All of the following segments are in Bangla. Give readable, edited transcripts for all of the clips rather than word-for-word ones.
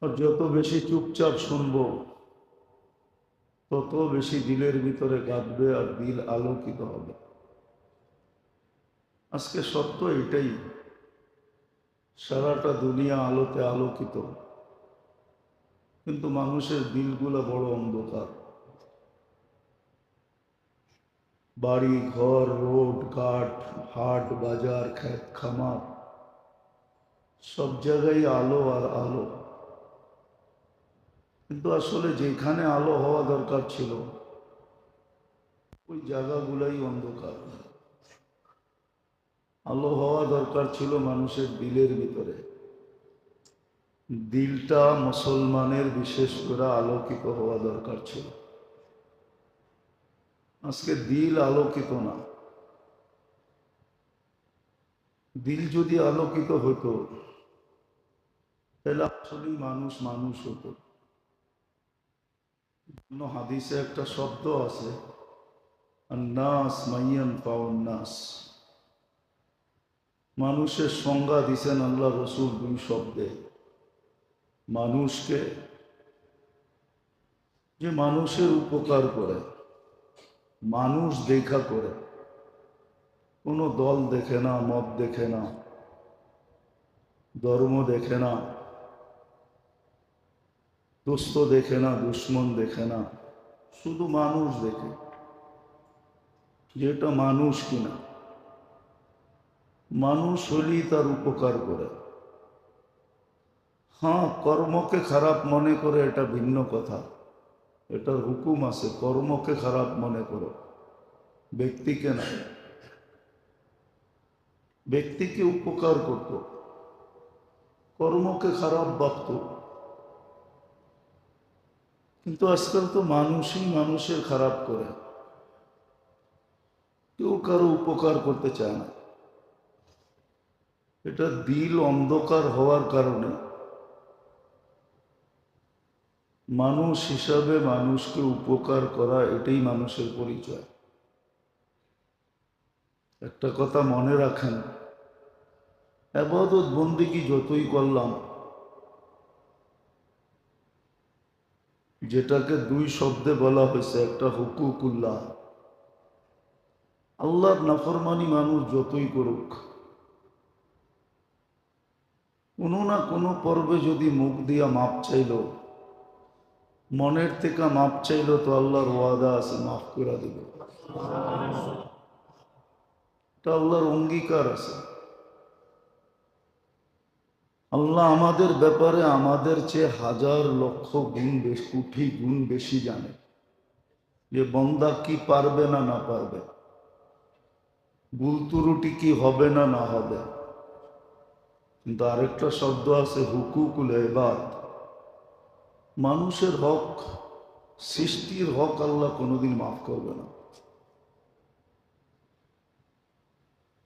আর যত বেশি চুপচাপ শুনবো তত বেশি দিলের ভিতরে গাঁথবে আর দিল আলোকিত হবে। আজকে সত্য এটাই, সারাটা দুনিয়া আলোতে আলোকিত, কিন্তু মানুষের দিলগুলো বড় অন্ধকার। বাড়ি ঘর, রোড ঘাট, হাট বাজার, ক্ষেত খামার, সব জায়গায় আলো আর আলো, কিন্তু আসলে যেখানে আলো হওয়া দরকার ছিল ওই জায়গাগুলাই অন্ধকার। আলো হওয়া দরকার ছিল মানুষের দিলের ভিতরে। দিলটা মুসলমানের বিশেষ করে আলোকিত হওয়া দরকার ছিল। আজকে দিল আলোকিত না। দিল যদি আলোকিত হতো তাহলে আসলেই মানুষ মানুষ হতো। হাদিসে একটা শব্দ আছে, নাস মাইয়ান পাওয়ান নাস। মানুষের সংজ্ঞা দিছেন আল্লাহ রসুল দুই শব্দে। মানুষকে, যে মানুষের উপকার করে, মানুষ দেখা করে, কোনো দল দেখে না, মত দেখে না, ধর্ম দেখে না, দোস্ত দেখে না, দুশ্মন দেখে না, শুধু মানুষ দেখে যেটা মানুষ কিনা। মানুষ হলেই তার উপকার করে। হ্যাঁ, কর্মকে খারাপ মনে করে এটা ভিন্ন কথা, এটার হুকুম আছে। কর্মকে খারাপ মনে করো, ব্যক্তিকে না। ব্যক্তিকে উপকার করত, কর্মকে খারাপ ভাবত। কিন্তু আজকাল তো মানুষই মানুষের খারাপ করে, কেউ কারো উপকার করতে চায় না। এটা দিল অন্ধকার হওয়ার কারণে মানুষ হিসাবে মানুষকে উপকার করা, এটাই মানুষের পরিচয়। একটা কথা মনে রাখেন, ইবাদত বন্দেগী যতই করলাম, যেটাকে দুই শব্দে বলা হয়েছে, একটা হুকুকুল্লাহ, আল্লাহর নাফরমানি মানুষ যতই করুক, কোনো না কোনো পর্বে যদি মুখ দিয়া মাপ চাইল, মনের থেকে মাপ চাইল, তো আল্লাহর ওয়াদা আছে মাফ করে দিবে। এটা আল্লাহর অঙ্গীকার আছে। আল্লাহ আমাদের ব্যাপারে আমাদের চেয়ে হাজার লক্ষ গুণ বেশি, কোটি গুণ বেশি জানে, যে বন্দা কি পারবে না না পারবে, ভুল ত্রুটি কি হবে না না হবে। কিন্তু আরেকটা শব্দ আছে হুকুকুল ইবাদ, মানুষের হক, সৃষ্টির হক আল্লাহ কোনোদিন মাফ করবে না।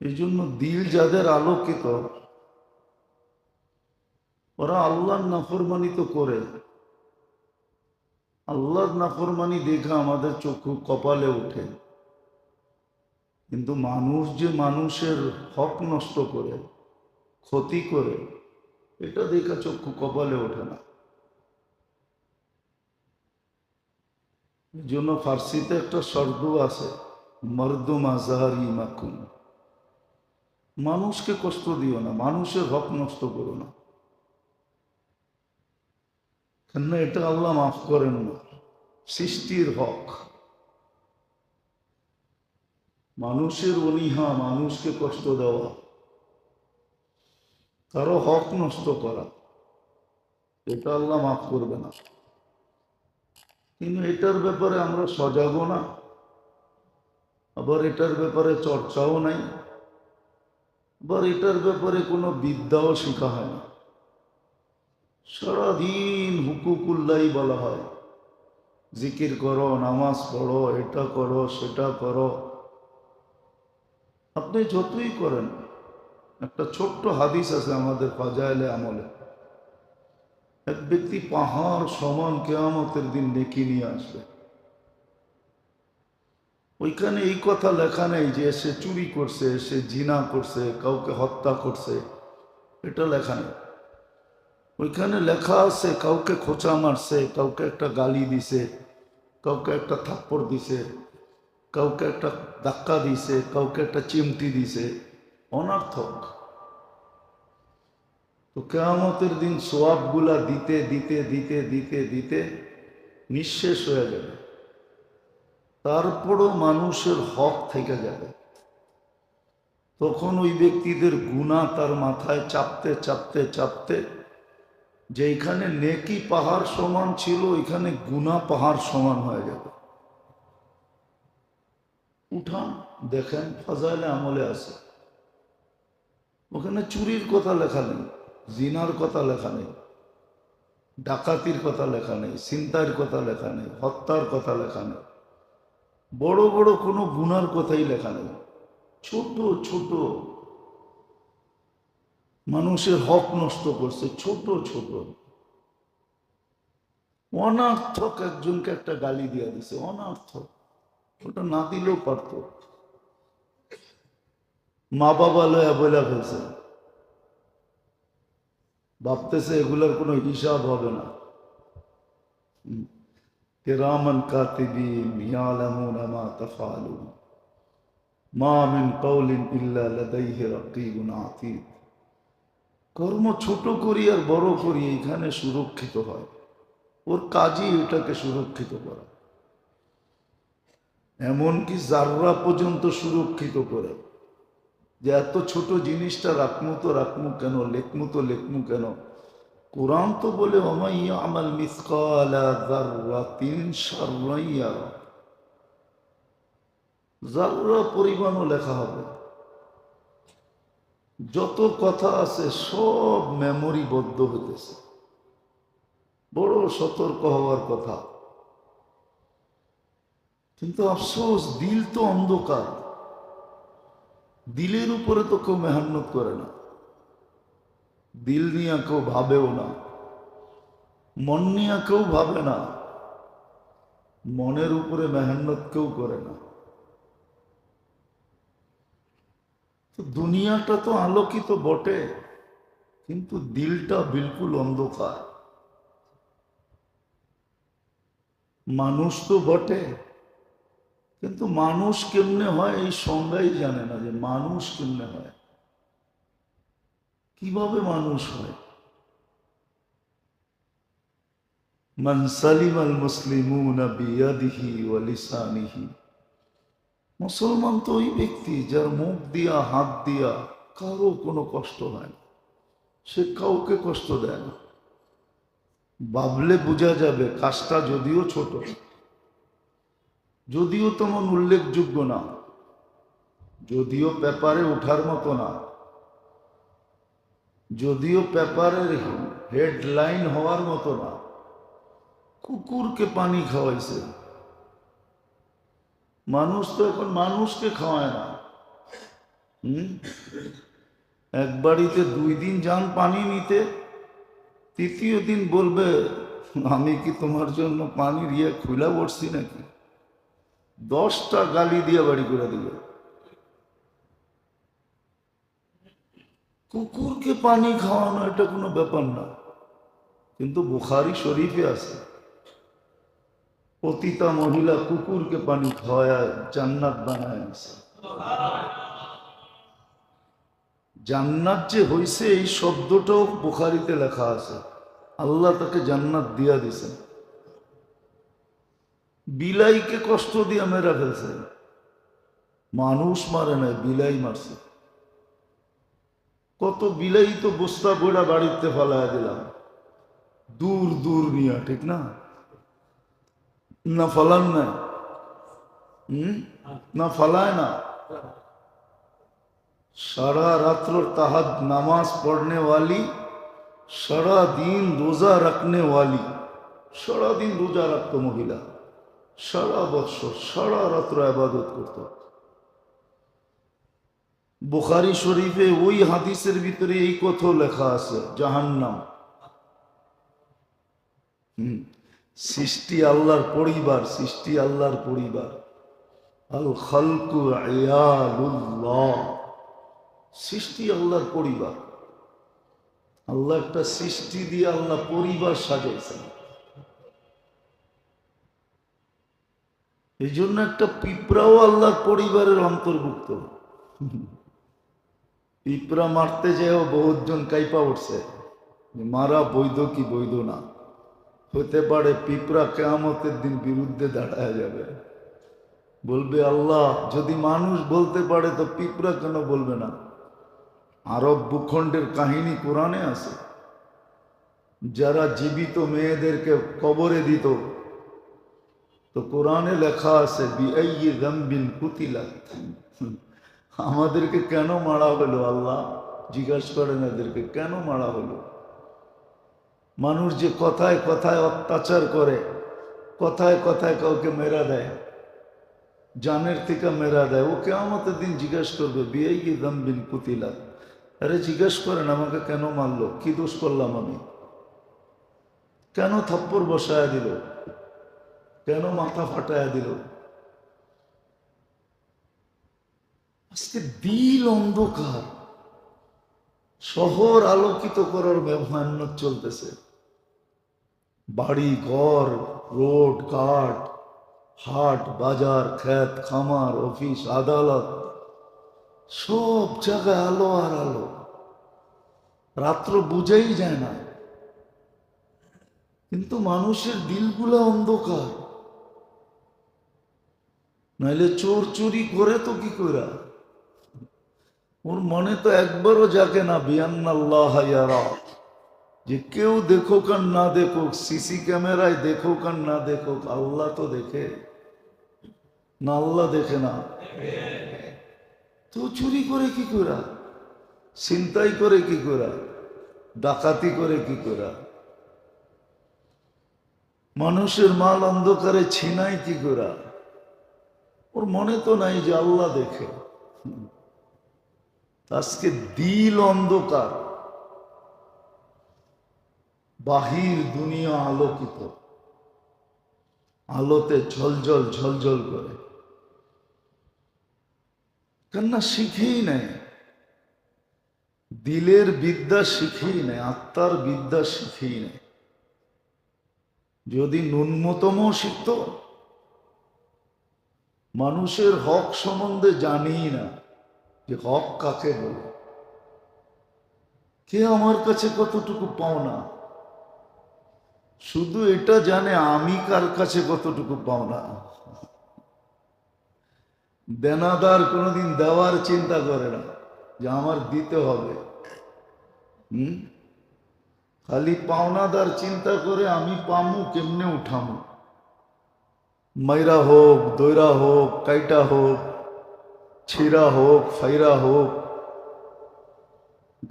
এই জন্য দিল যাদের আলোকিত, ওরা আল্লাহর নাফরমানি তো করে। আল্লাহর নাফরমানি দেখা আমাদের চক্ষু কপালে ওঠে, কিন্তু মানুষ যে মানুষের হক নষ্ট করে, ক্ষতি করে, এটা দেখা চক্ষু কপালে ওঠে না। এই জন্য ফার্সিতে একটা শব্দ আছে, মরদুম আজহারি মাকুন, মানুষকে কষ্ট দিও না, মানুষের হক নষ্ট করো না। কেন? এটা আল্লাহ মাফ করেন না। সৃষ্টির হক, মানুষের অনীহা, মানুষকে কষ্ট দেওয়া, কারো হক নষ্ট করা, এটা আল্লাহ মাফ করবে না। কিন্তু এটার ব্যাপারে আমরা সজাগও না, আবার এটার ব্যাপারে চর্চাও নাই, আবার এটার ব্যাপারে কোনো বিদ্যাও শেখা হয় না। সারাদিন হুকুকুল্লাই বলা হয়, জিকির করো, নামাজ পড়ো, এটা করো, সেটা করো। আপনি যতই করেন, একটা ছোট্ট হাদিস আছে আমাদের ফাজাইলে আমলে, এক ব্যক্তি পাহাড় সমান কিয়ামতের দিন নেকি নিয়ে আসবে। ওইখানে এই কথা লেখা নেই যে সে চুরি করছে, সে জিনা করছে, কাউকে হত্যা করছে, এটা লেখা নেই। ওইখানে লেখা আছে কাউকে খোঁচা মারছে, কাউকে একটা গালি দিছে, কাউকে একটা থাপ্পড় দিছে, কাউকে একটা ধাক্কা দিছে, কাউকে একটা চিমটি দিছে, অনর্থক। তো কিয়ামতের দিন সোয়াবগুলা দিতে দিতে দিতে দিতে দিতে নিঃশেষ হয়ে যাবে, তারপরও মানুষের হক থেকে যাবে। তখন ওই ব্যক্তিদের গুনাহ তার মাথায় চাপতে চাপতে চাপতে, যেখানে নেকি পাহাড় সমান ছিল ওইখানে গুনাহ পাহাড় সমান হয়ে যাবে। উঠান দেখেন, ফাজাইলে আমলে আছে, ওখানে চুরির কথা লেখা নেই, জিনার কথা লেখা নেই, ডাকাতির কথা লেখা নেই, ছিনতাইয়ের কথা লেখা নেই, হত্যার কথা লেখা নেই, বড় বড় কোনো গুনার কথাই লেখা নেই। ছোট ছোট মানুষের হক নষ্ট করছে, ছোট ছোট অনার্থক একজনকে একটা গালি দিয়া দিছে, অনার্থক, ওটা না দিলেও পারত। মা বাবা লয়া বইলা ফেলছে, ভাবতেছে এগুলার কোনো হিসাব হবে না। কিরামান কাতিবিন ইয়ালামুনা মা তাফআলুন মা মিন কাওলিন ইল্লা লাদাইহি রাকীবুন আতীদ। কর্ম ছোট করি আর বড় করি, এখানে সুরক্ষিত হয়, ওর কাজই এটাকে সুরক্ষিত করা। এমনকি জাররা পর্যন্ত সুরক্ষিত করে, যে এত ছোট জিনিসটা রাখমু তো রাখমু কেন, লেখমু তো লেখমু কেন। কোরআন তো বলে ওমাইয়া আমাল মিসকালা যাররাতিন শাররান ইয়ারা, জাররা পরিমাণও লেখা হবে। যত কথা আছে সব মেমোরিবদ্ধ হইতেছে, বড় সতর্ক হওয়ার কথা। কিন্তু আফসোস, দিল তো অন্ধকার, দিলের উপরে তো কেউ মেহনত করে না, দিল নিয়ে কেউ ভাবেও না, মন নিয়ে কেউ ভাবে না, মনের উপরে মেহনত কেউ করে না। তো দুনিয়াটা তো আলোকিত বটে, কিন্তু দিলটা বিলকুল অন্ধকার। মানুষ তো বটে, কিন্তু মানুষ কেমনে হয় এই সংজ্ঞাই জানে না, যে মানুষ কেমনে হয়, কিভাবে মানুষ হয়। মান সালিমাল মুসলিমুনা বিয়াদিহি ওয়া লিসানিহি, মুসলমান তো ওই ব্যক্তি যার মুখ দিয়া হাত দিয়া কারো কোনো কষ্ট হয় না, সে কাউকে কষ্ট দেয় না। ভাবলে বোঝা যাবে কাজটা যদিও ছোট, যদিও তেমন উল্লেখযোগ্য না, যদিও পেপারে ওঠার মতো না, যদিও পেপারের হেডলাইন হওয়ার মতো না, কুকুরকে পানি খাওয়াইছে। মানুষ তো এখন মানুষকে খাওয়ায় না। এক বাড়িতে 2 দিন যান পানি নিতে, তৃতীয় দিন বলবে আমি কি তোমার জন্য পানির খুলা পড়ছি নাকি, 10টা গালি দিয়ে বাড়ি করে দিবে। কুকুরকে পানি খাওয়ানো এটা কোনো ব্যাপার না, কিন্তু বুখারী শরীফে আছে পতিতা মহিলা কুকুরকে পানি খাওয়ায় জান্নাত বানায় আছে। জান্নাত যে হইছে এই শব্দটাও বুখারীতে লেখা আছে, আল্লাহ তাকে জান্নাত দিয়া দিছে। বিলাইকে কষ্ট দিয়ে মেরা ফেলছে, মানুষ মারে নাই, বিলাই মারছে। কত বিলাই তো বস্তা বইড়া বাড়িতে ফেলায় দিলাম, দূর দূর নিয়া, ঠিক না? না ফলান না, না ফলায় না। সারা রাত্র তাহাজ নামাজ पढ़ने वाली, সারা দিন রোজা रखने वाली, সারা দিন রোজা রাখতো মহিলা, সারা বৎসর সারা রাত্র ইবাদত করত। বুখারী শরীফে ওই হাদিসের ভিতরে এই কথা লেখা আছে, জাহান্নাম। সৃষ্টি আল্লাহর পরিবার, সৃষ্টি আল্লাহর পরিবার। আল খালকু ইয়ালুল্লাহ, সৃষ্টি আল্লাহর পরিবার। আল্লাহ একটা সৃষ্টি দিয়ে আল্লাহ পরিবার সাজাইছেন। এই জন্য একটা পিঁপড়াও আল্লাহর পরিবারের অন্তর্ভুক্ত। পিঁপড়া মারতে যেও বহুজন কাইপা উঠছে, মারা বৈধ কি বৈধ না। হতে পারে পিঁপড়া কিয়ামতের দিন বিরুদ্ধে দাঁড়ায় যাবে, বলবে আল্লাহ যদি মানুষ বলতে পারে তো পিঁপড়া কেন বলবে না। আরব ভূখণ্ডের কাহিনী কোরআনে আছে, যারা জীবিত মেয়েদেরকে কবরে দিত, তো কোরআনে লেখা আছে বিআইয়ি যামবিন কুতিলাত, আমাদেরকে কেন মারা হলো আল্লাহ জিজ্ঞাসা করেন এদেরকে কেন মারা হলো। মানুষ যে কথায় কথায় অত্যাচার করে, কথায় কথায় কাউকে মেরা দেয়, জানের থেকে মেরা দেয়, ও কিয়ামতের দিন জিজ্ঞাসা করবে বিআইয়ি যামবিন কুতিলাত। আরে জিজ্ঞেস করেন আমাকে কেন মারলো, কি দোষ করলাম আমি, কেন থাপ্পড় বসায়া দিল, কেন মাথা ফাটায়া দিল। আজকে দিল অন্ধকার, শহর আলোকিত করার মেহনত চলতেছে। বাড়ি ঘর, রোড ঘাট, হাট বাজার, ক্ষেত খামার, অফিস আদালত, সব জায়গায় আলো আর আলো, রাত্র বুঝাই যায় না। কিন্তু মানুষের দিলগুলা অন্ধকার। নাইলে চোর চুরি করে তো কি কইরা, ওর মনে তো একবারও জাগে না বিআন্নাল্লাহ ইয়ারা, যে কেউ দেখুক আর না দেখুক, সিসি ক্যামেরায় দেখুক আর না দেখুক, আল্লাহ তো দেখে না। আল্লাহ দেখে না তো চুরি করে কি করা, ছিনতাই করে কি করা, ডাকাতি করে কি করা, মানুষের মাল অন্ধকারে ছিনাই কি করা। ওর মনে তো নাই যে আল্লাহ দেখে। আজকে দিল অন্ধকার, বাহির দুনিয়া আলোকিত, আলোতে ঝলঝল ঝলঝল করে। কেননা শিখেই নেয়, দিলের বিদ্যা শিখেই নেয়, আত্মার বিদ্যা শিখেই নেয়। যদি ন্যূনতম শিখত, মানুষের হক সম্বন্ধে জানি না যে হক কাকে বলে, কে আমার কাছে কতটুকু পাওনা, শুধু এটা জানে আমি কার কাছে কতটুকু পাওনা। দেনাদার কোনোদিন দেওয়ার চিন্তা করে না যে আমার দিতে হবে, খালি পাওনাদার চিন্তা করে আমি পামু কেমনে উঠামু, মাইরা হোক, দৈরা হোক, কাইটা হোক, ছিঁড়া হোক, ফাইরা হোক,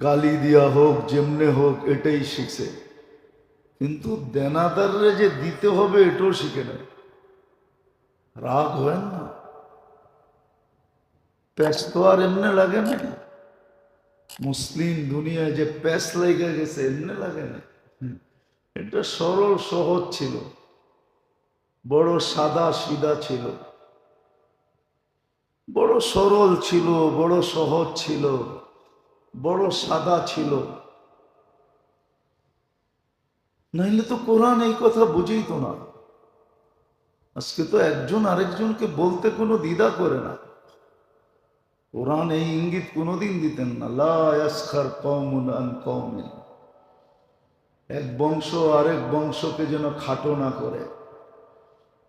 গালি দিয়া হোক, যেমনে হোক, এটাই শিখছে। কিন্তু দেনাদাররে যে দিতে হবে এটাও শিখে নেয়। রাগ হয় না, প্যাস তো আর এমনি লাগে না। মুসলিম দুনিয়ায় যে প্যাস লেগে গেছে এমনি লাগে না। এটা সরল সহজ ছিল, বড় সাদা সিধা ছিল, বড় সরল ছিল, বড় সহজ ছিল, বড় সাদা ছিল। নাইলে তো কোরআন এই কথা বুঝেই তো না। আজকে তো একজন আরেকজনকে বলতে কোনো দ্বিধা করে না। কোরআন এই ইঙ্গিত কোনোদিন দিতেন না, লা ইয়াসখার কওমুন আন কওমিন, এক বংশ আরেক বংশকে যেন খাটো না করে।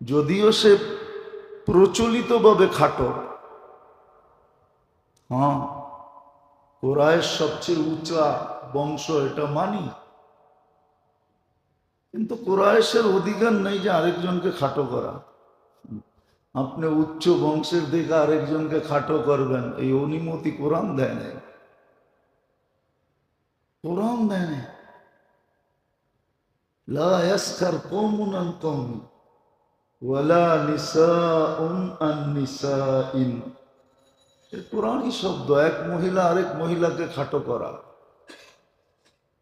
যদিও সে প্রচলিতভাবে খাটো, হ্যাঁ কুরাইশ সবচেয়ে উঁচা বংশ এটা মানি, কিন্তু কুরাইশের অধিকার নেই যে আরেকজনকে খাটো করা। আপনি উচ্চ বংশের দিকে আরেকজনকে খাটো করবেন, এই অনুমতি কোরআন দেয় নাই, কোরআন দেয় নাই। লা ইয়াসখার কওমুন আন কওমিন ওয়ালা নিসাউন আন নিসাইন, কোরআনই শব্দ। এক মহিলা আরেক মহিলাকে খাটো করা,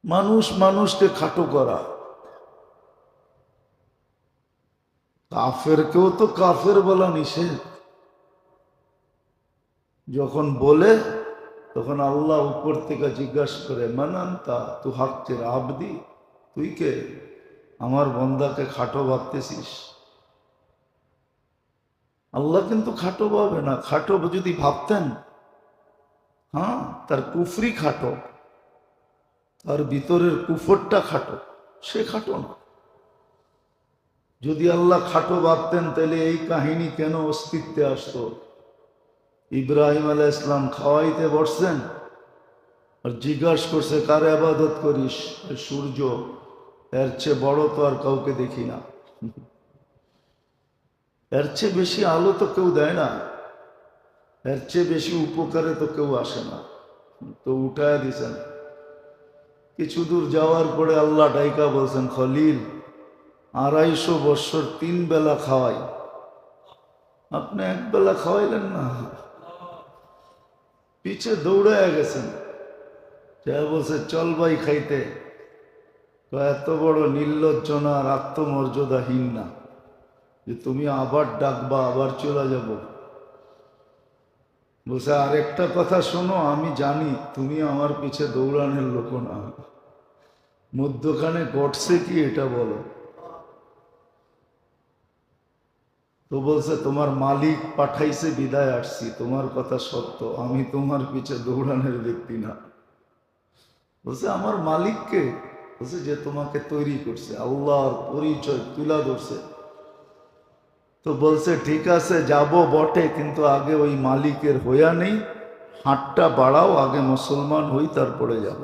মানুষ মানুষকে খাটো করা। কাফেরকেও তো কাফের বলা নিষেধ। যখন বলে তখন আল্লাহ উপর থেকে জিজ্ঞাসা করে, মানান্তা তু হাক্কের আবদি, তুই কে? আমার বন্দাকে খাটো ভাবতেছিস? আল্লাহ কিন্তু খাটো ভাবে না। খাটো যদি ভাবতেন, হ্যাঁ, তার কুফরি খাটো, তার ভিতরের কুফরটা খাটো, সে খাটো না। যদি আল্লাহ খাটো ভাবতেন তাহলে এই কাহিনী কেন অস্তিত্বে আসতো? ইব্রাহিম আলাইহিস সালাম খাওয়াইতে বসছেন, আর জিজ্ঞাসা করছে, কার ইবাদত করিস? সূর্য। এর চেয়ে বড় তো আর কাউকে দেখি না, এর চেয়ে বেশি আলো তো কেউ দেয় না, এর চেয়ে বেশি উপকারে তো কেউ আসে না। তো উঠায় দিছেন। কিছু দূর যাওয়ার পরে আল্লাহ ডাইকা বলছেন, খলিল, 250 বৎসর 3 বেলা খাওয়াই, আপনি 1 বেলা খাওয়াইলেন না। পিছে দৌড়ায় গেছেন, যা বলছে, চল ভাই খাইতে। তো এত বড় নির্লজ্জ না আর আত্মমর্যাদাহীন না যে তুমি আবার ডাকবা, আবার চলে যাব? বলছে, আর একটা কথা শোনো, আমি জানি তুমি আমার পিছে দৌড়ানোর লোক না, মধ্যখানে ঘটছে কি এটা বলো। তো বলছে, তোমার মালিক পাঠাইছে বিদায় আসছি, তোমার কথা সত্য, আমি তোমার পিছে দৌড়ানোর ব্যক্তি না। বলছে, আমার মালিককে? বলছে, যে তোমাকে তৈরি করছে, আল্লাহর পরিচয় তুলা ধরছে। তো বলছে, ঠিক আছে যাব বটে, কিন্তু আগে ওই মালিকের হইয়া নেই, হাতটা বাড়াও, আগে মুসলমান হই, তারপরে যাব।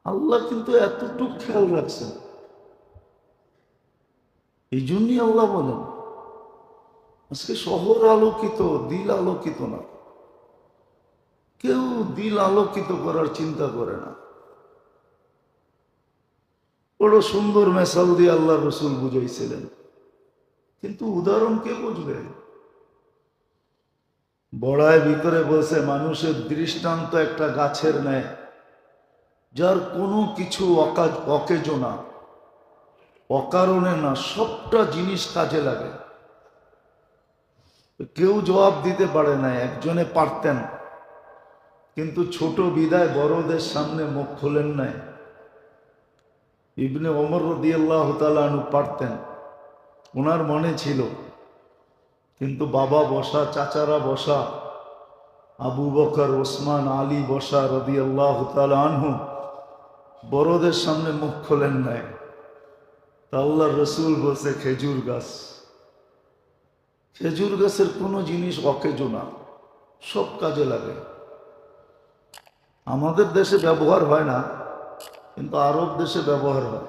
আল্লাহ কিন্তু এতটুকু খেয়াল রাখছেন। এই জন্যই আল্লাহ বলেন, আজকে শহর আলোকিত, দিল আলোকিত না। কেউ দিল আলোকিত করার চিন্তা করে না। বড় সুন্দর মেসাল দিয়ে আল্লাহ রসুল বুঝাইছিলেন, কিন্তু উদাহরণ কে বুঝবে? বড়ায় ভিতরে বলছে, মানুষের দৃষ্টান্ত একটা গাছের ন্যায়, যার কোনো কিছু অকেজো না, অকারণে না, সবটা জিনিস কাজে লাগে। কেউ জবাব দিতে পারে না। একজনে পারতেন, কিন্তু ছোট বিদায় বড়দের সামনে মুখ খোলেন নাই। ইবনে ওমর রাদিয়াল্লাহু তাআলা আনহু পারতেন, ওনার মনে ছিল, কিন্তু বাবা বসা, চাচারা বসা, আবু বকর, ওসমান, আলী বসা রাদিয়াল্লাহু তাআলা আনহু, বড়দের সামনে মুখ খোলেন নাই। তা আল্লাহর রাসূল বলছে, খেজুর গাছ, খেজুর গাছের কোনো জিনিস অকেজো না, সব কাজে লাগে। আমাদের দেশে ব্যবহার হয় না, কিন্তু আরব দেশে ব্যবহার হয়,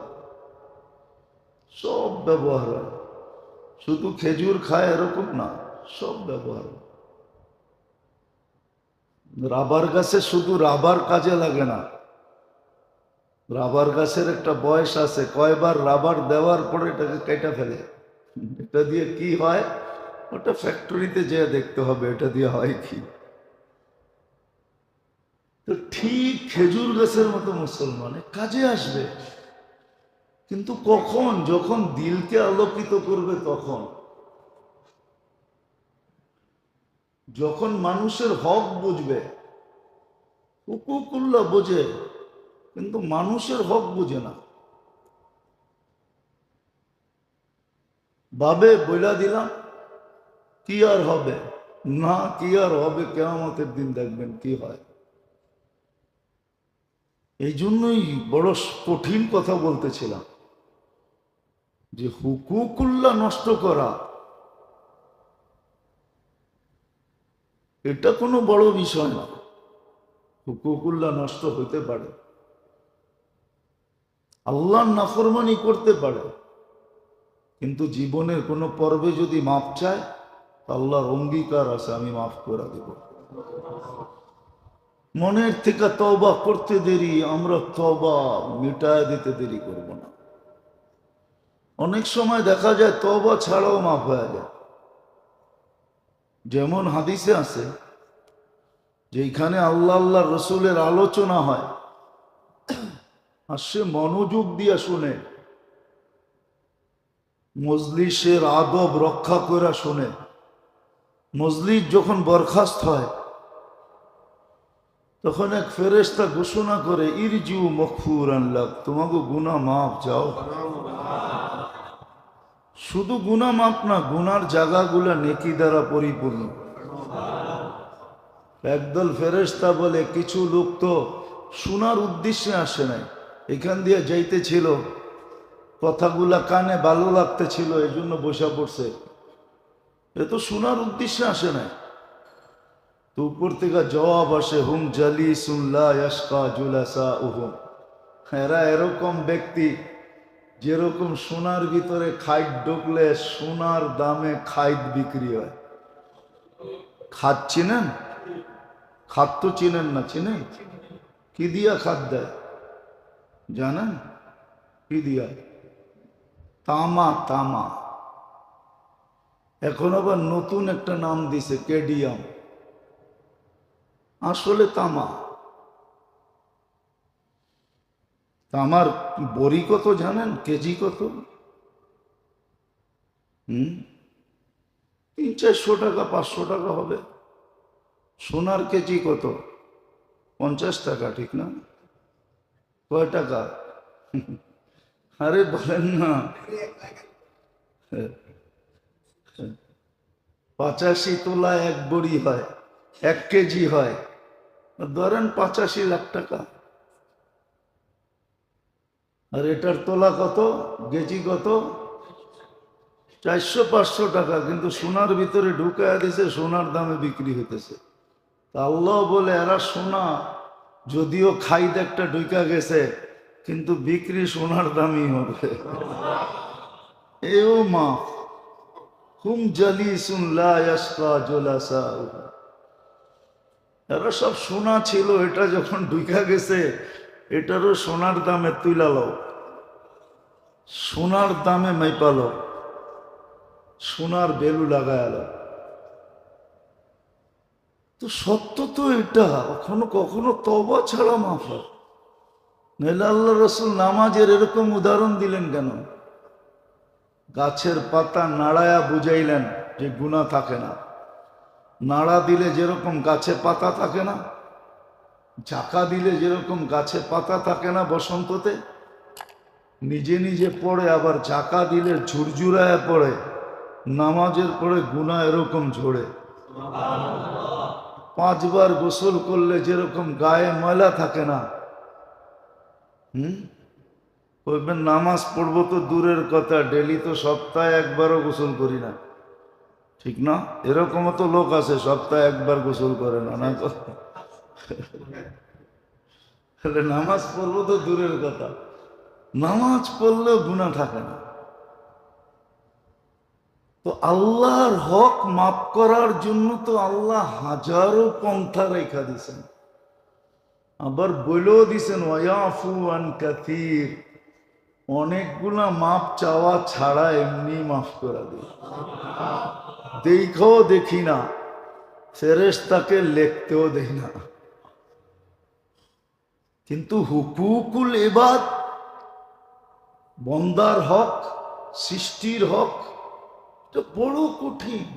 সব ব্যবহার হয়। শুধু খেজুর খায় এরকম না, সব ব্যবহার হয়। রাবার গাছে শুধু রাবার কাজে লাগে না, রাবার গাছের একটা বয়স আছে, কয়বার রাবার দেওয়ার পরে এটাকে কেটে ফেলে। এটা দিয়ে কি হয় ওটা ফ্যাক্টরিতে যেয়ে দেখতে হবে, এটা দিয়ে হয় কি। তো ঠিক খেজুর গাছের মতো মুসলমানে কাজে আসবে, কিন্তু কখন? যখন দিলকে আলোকিত করবে, তখন, যখন মানুষের হক বুঝবে। হুকুকুল্লাহ বোঝে, কিন্তু মানুষের হক বুঝে না। ভাবে বইলা দিলাম, কি আর হবে? না, কি আর হবে? কিয়ামতের দিন দেখবেন কি হয়। এই জন্যই বড় কঠিন কথা বলতেছিলাম, যে হুকুকুল্লাহ নষ্ট করা এটা কোনো বড় বিষয় না। হুকুকুল্লাহ নষ্ট হইতে পারে, আল্লাহর নাফরমানি করতে পারে, কিন্তু জীবনের কোনো পর্বে যদি মাপ চায়, আল্লাহর অঙ্গীকার আছে, আমি মাফ করে দেব। মনের থেকে তওবা করতে দেরি, আমরা তওবা মিটায় দিতে দেরি করব না। অনেক সময় দেখা যায় তওবা ছাড়াও মাফ হয়ে যায়। যেমন হাদিসে আছে, যেখানে আল্লাহ আল্লাহ রসুলের আলোচনা হয়, আর সে মনোযোগ দিয়া শুনে, মজলিসের আদব রক্ষা করে শুনে, মজলিস যখন বরখাস্ত হয়, তখন এক ফেরেশতা ঘোষণা করে, ইরজু মগফুরান লাক, তোমাকে গুনাহ মাফ যাও। শুধু গুনাহ মাফ না, গুনার জায়গাগুলা নেকি দ্বারা পরিপূর্ণ। একদল ফেরেশতা বলে, কিছু লোক তো শোনার উদ্দেশ্যে আসে নাই, এখান দিয়ে যাইতেছিল, কথাগুলা কানে ভালো লাগতেছিল, এই জন্য বসা পড়ছে, এ তো শোনার উদ্দেশ্যে আসে নাই। তো উপর থেকে জবাব আসে, হুম জালিসুন লা ইয়াশকা জুলাসাউহুম, এরা এরকম ব্যক্তি যেরকম সোনার ভিতরে খাইট ঢুকলে সোনার দামে খাইট বিক্রি হয়। খাদ চিনেন? খাদ তো চিনেন না, চিনেন? কি দিয়া খাদ দেয় জানেন? কি দিয়া? তামা। তামা। এখন আবার নতুন একটা নাম দিছে, কেডিয়াম। আসলে তামা। তামার বড়ি কত জানেন? কেজি কত? 300-400 টাকা, 500 টাকা হবে। সোনার কেজি কত? 50 টাকা, ঠিক না? কয় টাকা? আরে বলেন না। 85 তোলা এক বড়ি হয়, 1 কেজি হয়, ধরেন 85 লাখ টাকা। আর এটার তোলা কত, কেজি কত? 400-500 টাকা। কিন্তু সোনার ভিতরে ঢুকায় দিছে, সোনার দামে বিক্রি হইতেছে। আল্লাহ বলে, এরা সোনা যদিও খাইদ একটা ঢুকা গেছে, কিন্তু বিক্রি সোনার দামই হবে। এও মা হুম জালিসুন লা ইয়াশকা জুলাসাউ, এরা সব সোনা ছিল, এটা যখন ঢুকা গেছে, এটারও সোনার দামে তুইলালো, সোনার দামে মাইপালো, সোনার বেলু লাগায়ালো। তো সত্য তো এটা, কখনো কখনো তওবা ছাড়া মাফ হয়। নইলে আল্লাহ রসুল নামাজের এরকম উদাহরণ দিলেন কেন? গাছের পাতা নাড়ায়া বুঝাইলেন যে গুনাহ থাকে না। নাড়া দিলে যেরকম গাছে পাতা থাকে না, ঝাঁকা দিলে যেরকম গাছে পাতা থাকে না বসন্ততে, নিজে নিজে পড়ে, আবার ঝাঁকা দিলে ঝুরঝুরায় পড়ে, নামাজের পরে গুনাহ এরকম ঝরে। 5 বার গোসল করলে যেরকম গায়ে ময়লা থাকে না, বলবেন নামাজ পড়বো তো দূরের কথা, ডেলি তো সপ্তাহে একবারও গোসল করি না, ঠিক না? এরকমও তো লোক আছে সপ্তাহে একবার গোসল করে না, না? তাহলে নামাজ পড়বো তো দূরের কথা, নামাজ পড়লেও গুনাহ থাকে না। তো আল্লাহর হক মাফ করার জন্য তো আল্লাহ হাজারো পন্থা রেখা দিছেন, আবার বলেও দিছেন ওয়ায়াফু আন কাসীর, অনেকগুলা মাপ চাওয়া ছাড়া এমনি মাফ করে দিই। দেখো দেখি না, ফেরেশতাকে লিখতেও দেই না, কিন্তু হুকুকুল ইবাদ, বন্দার হক, সৃষ্টির হক, এটা বড় কঠিন,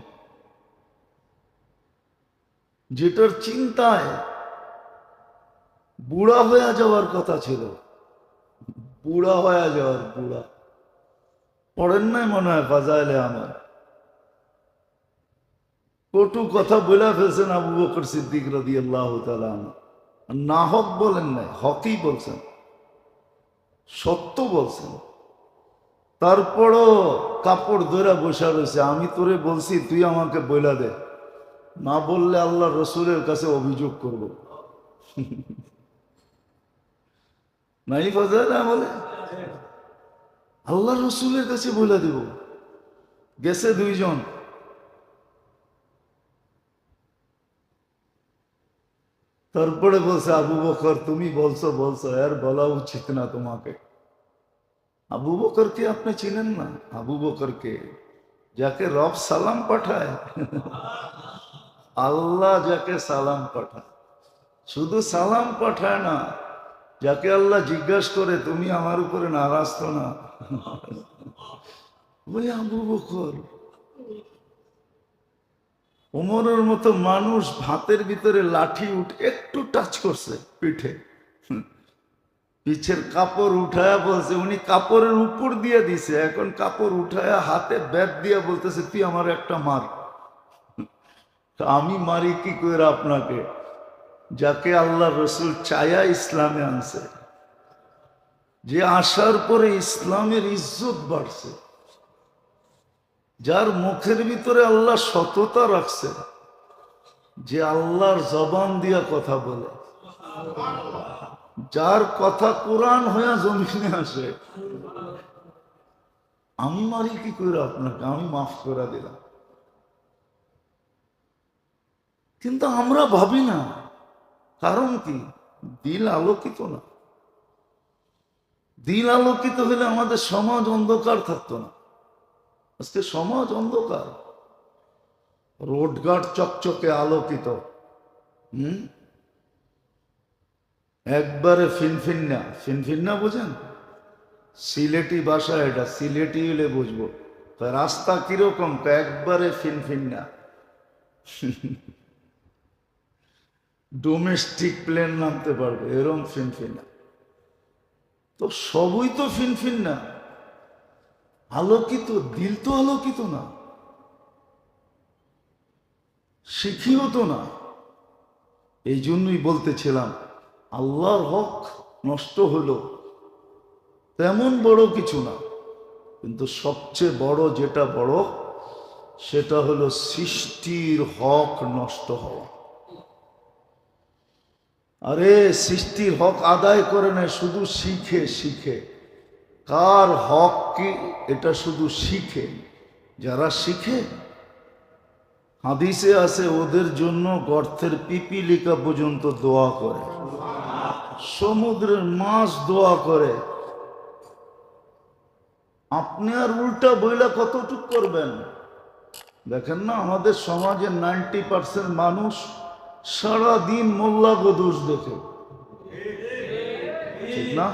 যেটার চিন্তায় বুড়া হয়ে যাওয়ার কথা ছিল। বুড়া হয়ে যাওয়ার, বুড়া পড়েন নাই মনে হয় ফাজাইলে আমার, কটু কথা বলে ফেলছেন আবু বকর সিদ্দিক রাদিয়াল্লাহু তাআলা আনহু। না হক বলেন নাই, হকই বলছেন, সত্য বলছেন। তারপরও কাপড় ধরে বসে রয়েছে, আমি তোরে বলছি তুই আমাকে বইলা দে, না বললে আল্লাহ রসুলের কাছে অভিযোগ করব। নাই ফাজাইলে বলে আল্লাহ রসুলের কাছে বইলা দেব। গেছে 2 জন, তারপরে বলছে আবু বকর তুমি বলছো বলছো, আর বলা উচিত না তোমাকে। আবু বকরকে আপনি চিনেন না? আবু বকরকে যাকে রব সালাম পাঠায়, আল্লাহ যাকে সালাম পাঠায়, শুধু সালাম পাঠায় না, যাকে আল্লাহ জিজ্ঞাসা করে তুমি আমার উপরে নারাজ তো না, ওই আবু বকর। ওমরের মতো মানুষ ভাতের ভিতরে লাঠি একটু টাচ করছে পিঠে, পিছের কাপড় উঠায়া বলছে, উনি কাপড়ের উপর দিয়ে দিছে, এখন কাপড় উঠায়া হাতে ব্যাট দিয়া বলতেছে তুই আমার একটা মার। আমি মারি কি করে আপনাকে, যাকে আল্লাহ রসুল চায়া ইসলামে আনছে, যে আসার পরে ইসলামের ইজ্জত বাড়ছে, যার মুখের ভিতরে আল্লাহ সততা রাখছে, যে আল্লাহর জবান দিয়া কথা বলে, যার কথা কোরআন হইয়া জমিনে আসে। আমি মারি কি করে আপনাকে, আমি মাফ করে দিলাম। কিন্তু আমরা ভাবি না, কারণ কি, দিল আলোকিত না। দিল আলোকিত হলে আমাদের সমাজ অন্ধকার থাকতো না। আজকে সমাজ অন্ধকার, রোডঘাট চকচকে আলোকিত, একবারে ফিনফিন্না। ফিনফিন্না বোঝেন? সিলেটি ভাষা, এটা সিলেটি হলে বুঝবো। রাস্তা কিরকম, একবারে ফিনফিন্না। ডোমেস্টিক প্লেন নামতে পারবে এরম ফিনফিন্না। তো সবই তো ফিনফিন্না, আলোকিত দিল তো আলোকিত না, শিখিও তো না। এই জন্যই বলতেছিলাম, আল্লাহর হক নষ্ট হলো তেমন বড় কিছু না, কিন্তু সবচেয়ে বড় যেটা বড়, সেটা হলো সৃষ্টির হক নষ্ট হওয়া। আরে সৃষ্টির হক আদায় করে না, শুধু শিখে শিখে। কার হক কি এটা শুধু শিখে। যারা শিখে, হাদিসে আছে ওদের জন্য গর্তের পিপিলিকা পর্যন্ত দোয়া করে, সমুদ্রের মাছ দোয়া করে। আপনি আর উল্টা বইলা কতটুক করবেন? দেখেন না, আমাদের সমাজের 90% মানুষ সারাদিন মোল্লাগো দোষ দেখে, ঠিক না?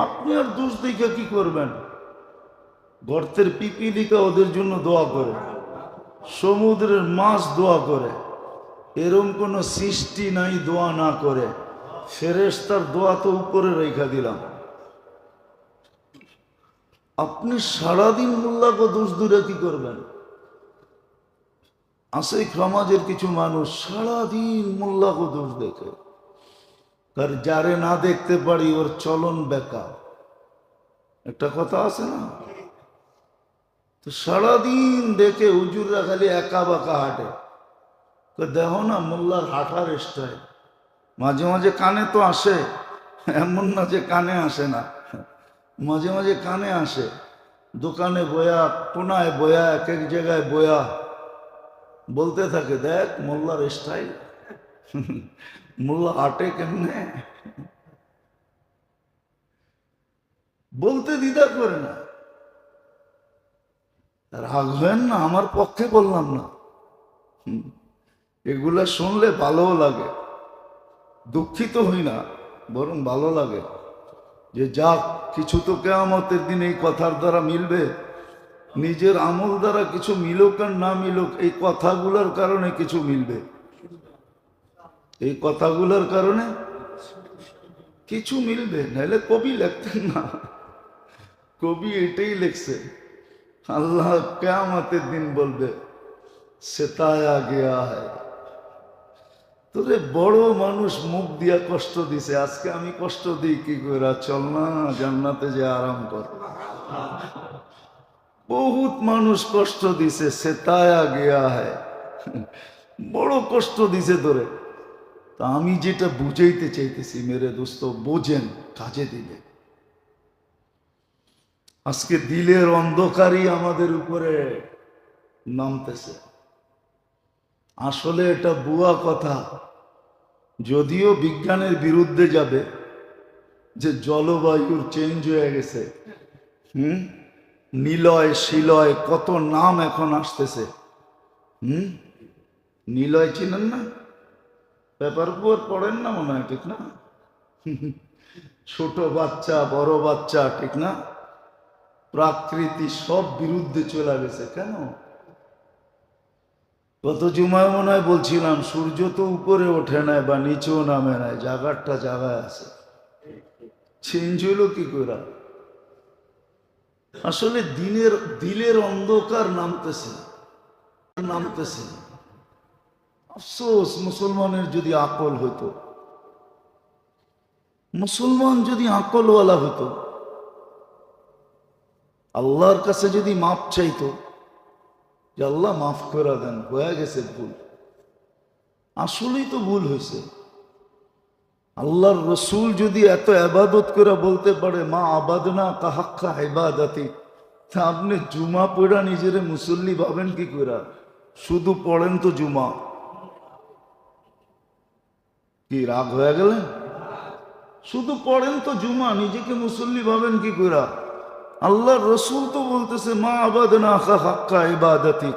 আপনি আর দোষ দেখে কি করবেন? গর্তের পিপিলিকা ওদের জন্য দোয়া করে, সমুদ্রের মাছ দোয়া করে। এরম কোন সৃষ্টি নাই দোয়া না করে। ফেরেশতার দোয়া তো উপরে রেখা দিলাম। আপনি সারাদিন মোল্লাগো দোষ দূরে কি করবেন? আছে সমাজের কিছু মানুষ সারাদিন মোল্লাগো দোষ দেখে, আর যারে না দেখতে পারি ওর চলন বেকার, একটা কথা আছে না? তো সারাদিন দেখে হুজুররা খালি একা বাঁকা হাঁটে। তো দেখো না মোল্লার হাঁটার স্টাইল, মাঝে মাঝে কানে তো আসে, এমন না যে কানে আসে না, মাঝে মাঝে কানে আসে। দোকানে বয়া, কোনায় বয়া, এক এক জায়গায় বয়া বলতে থাকে, দেখ মোল্লার স্টাইল, মোল্লা হাঁটে কেমনে, বলতে দ্বিধা করে না। রাগ হয় না, আমার পক্ষে বললাম না। এগুলা শুনলে ভালোও লাগে, দুঃখিত হই না, বরং ভালো লাগে যে যাক, কিছু তো কিয়ামতের দিন এই কথার দ্বারা মিলবে। নিজের আমল দ্বারা কিছু মিলুক আর না মিলুক, এই কথাগুলোর কারণে কিছু মিলবে। এই কথাগুলোর কারণে কিছু মিলবে, নাহলে কবি লিখতেন না। কবি এটাই লিখছে, আল্লাহ কিয়ামতের দিন বলবে সেতায়া গেয়া হ্যায়। তোরে বড় মানুষ মুখ দিয়া কষ্ট দিছে, আজকে আমি কষ্ট দিই কি করে? চল না জান্নাতে যে আরাম কর। বহুত মানুষ কষ্ট দিছে, সেতায়া গেয়া হ্যায়, বড় কষ্ট দিছে তোরে। তা আমি যেটা বুঝাইতে চাইতেছি মেরে দোস্ত, বোঝেন, কাজে দিবে। আজকে দিলের অন্ধকারই আমাদের উপরে নামতেছে। আসলে এটা বুয়া কথা, যদিও বিজ্ঞানের বিরুদ্ধে যাবে যে জলবায়ুর চেঞ্জ হয়ে গেছে। নিলয় শিলয় কত নাম এখন আসতেছে। নিলয় চিনেন না? পেপার পড়েন না মনে হয়, ঠিক না? ছোট বাচ্চা বড় বাচ্চা, ঠিক না? প্রকৃতি সব বিরুদ্ধে চলে গেছে। কেন? গত জুমায় মনে হয় বলছিলাম সূর্য তো উপরে ওঠে নাই বা নিচেও নামে নাই, জায়গাটা জায়গায় আছে। চেঞ্জ হলো কি করে? আসলে দিলের অন্ধকার নামতেছে। আফসোস, মুসলমানের যদি আকল হতো, মুসলমান যদি আকলওয়ালা হতো, আল্লাহর কাছে যদি মাপ চাইতো যে আল্লাহ মাফ করে দেন, হয়ে গেছে ভুল, আসলেই তো ভুল হয়েছে। আল্লাহর রসুল যদি এত ইবাদত করে বলতে পারে মা আবাদনা কাহাক্কা ইবাদাতি, তা আপনি জুমা পড়া নিজেরে মুসল্লি ভাবেন কি করে? শুধু পড়েন তো জুমা, কি রাগ হয়ে গেলেন? শুধু পড়েন তো জুমা, নিজেকে মুসল্লি ভাবেন কি করে? আল্লাহর রসুল তো বলতেছে মা আবাদনা কাহাক্কা ইবাদাতি,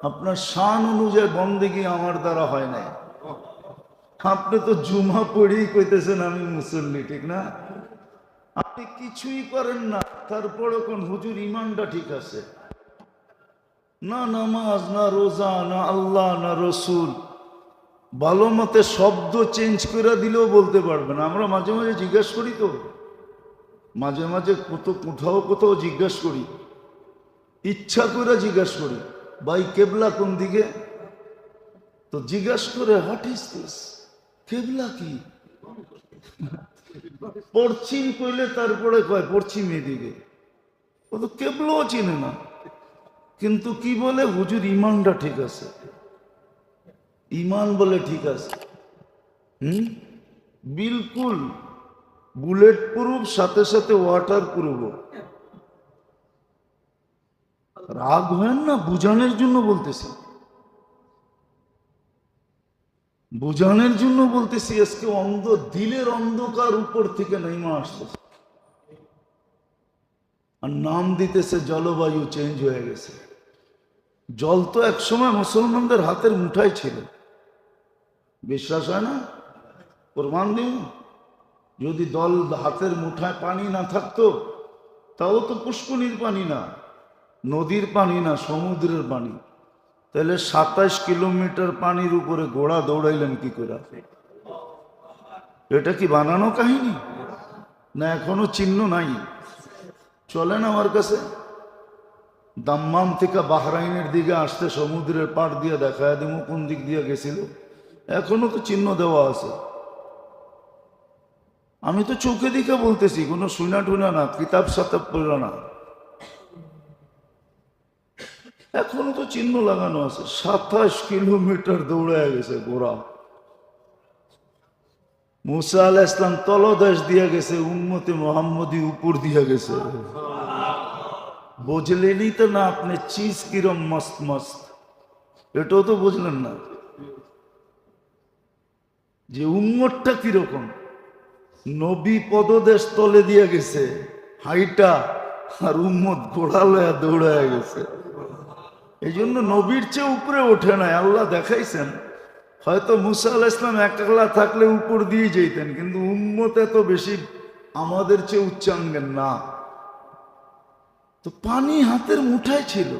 আপনার শান অনুযায়ী বন্দেগী আমার দ্বারা হয় নাই। আপনি তো জুমা পড়েই কইতেছেন আমি মুসল্লি, ঠিক না? আপনি কিছুই করেন না, তারপরে কোন হুজুর ইমানটা ঠিক আছে না, নামাজ না রোজা না আল্লাহ না রসুল, ভালো মতে শব্দ চেঞ্জ করে দিলেও বলতে পারবেন। আমরা মাঝে মাঝে জিজ্ঞাসা করি তো, মাঝে মাঝে কোথাও জিজ্ঞাসা করি, ইচ্ছা করে জিজ্ঞাসা করি, ভাই কেবলা কোন দিকে? তো জিজ্ঞাসা করে হোয়াট ইজ দিস, কেবলা কি? পশ্চিম কইলে তারপরে কয় পশ্চিম এদিকে, ও তো কেবলাও চিনে না। কিন্তু কি বলে হুজুর ইমানটা ঠিক আছে, ইমান বলে ঠিক আছে। বিলকুল বুলেট প্রুফ, সাথে সাথে ওয়াটার প্রুফ। রাগ হয় না, বুঝানোর জন্য বলতেছি, বুঝানোর জন্য বলতেছি। আজকে দিলের অন্ধকার উপর থেকে নেমে আসতেছে, আর নাম দিতেছে জলবায়ু চেঞ্জ হয়ে গেছে। জল তো একসময় মুসলমানদের হাতের মুঠায় ছিল, বিশ্বাস হয় না? প্রমাণ দিন, যদি হাতের মুঠায় পানি না থাকতো, তাও তো পুষ্করিণীর পানি না, নদীর পানি না, সমুদ্রের পানি, তাহলে 27 কিলোমিটার পানির উপরে ঘোড়া দৌড়াইলেন কি করে? এটা কি বানানো কাহিনী না এখনো চিহ্ন নাই? চলেন আমার কাছে, দাম্মাম থেকে বাহরাইনের দিকে আসতে সমুদ্রের পাড় দিয়ে দেখায় দেব কোন দিক দিয়ে গেছিল, এখনো তো চিহ্ন দেওয়া আছে। আমি তো চোখে দিকে বলতেছি, কোনো শুনা টুনা না, কিতাব সাতাব পড়ল না, এখনো তো চিহ্ন লাগানো আছে। 27 কিলোমিটার দৌড়ায় গেছে ঘোড়া। মুসা আলাইহিস সালাম তলদেশ দিয়ে গেছে, উম্মতে মুহাম্মদী উপর দিয়ে গেছে। বুঝলেনই তো না আপনি চিজ কিরম মস্ত মস্ত, এটাও তো বুঝলেন না যে উম্মতটা কিরকম। নবী পদদেশ তলে দিয়ে গেছে হাইটা, আর উম্মত ঘোড়া লয়া দৌড়ায় গেছে। এই জন্য নবীর চেয়ে উপরে ওঠে নাই, আল্লাহ দেখাইছেন। হয়তো মুসা আলাইহিস সালাম একলা থাকলে উপর দিয়ে যেতেন, কিন্তু উম্মত এত বেশি আমাদের চেয়ে উচ্চাঙ্গের না। তো পানি হাতের মুঠায় ছিল,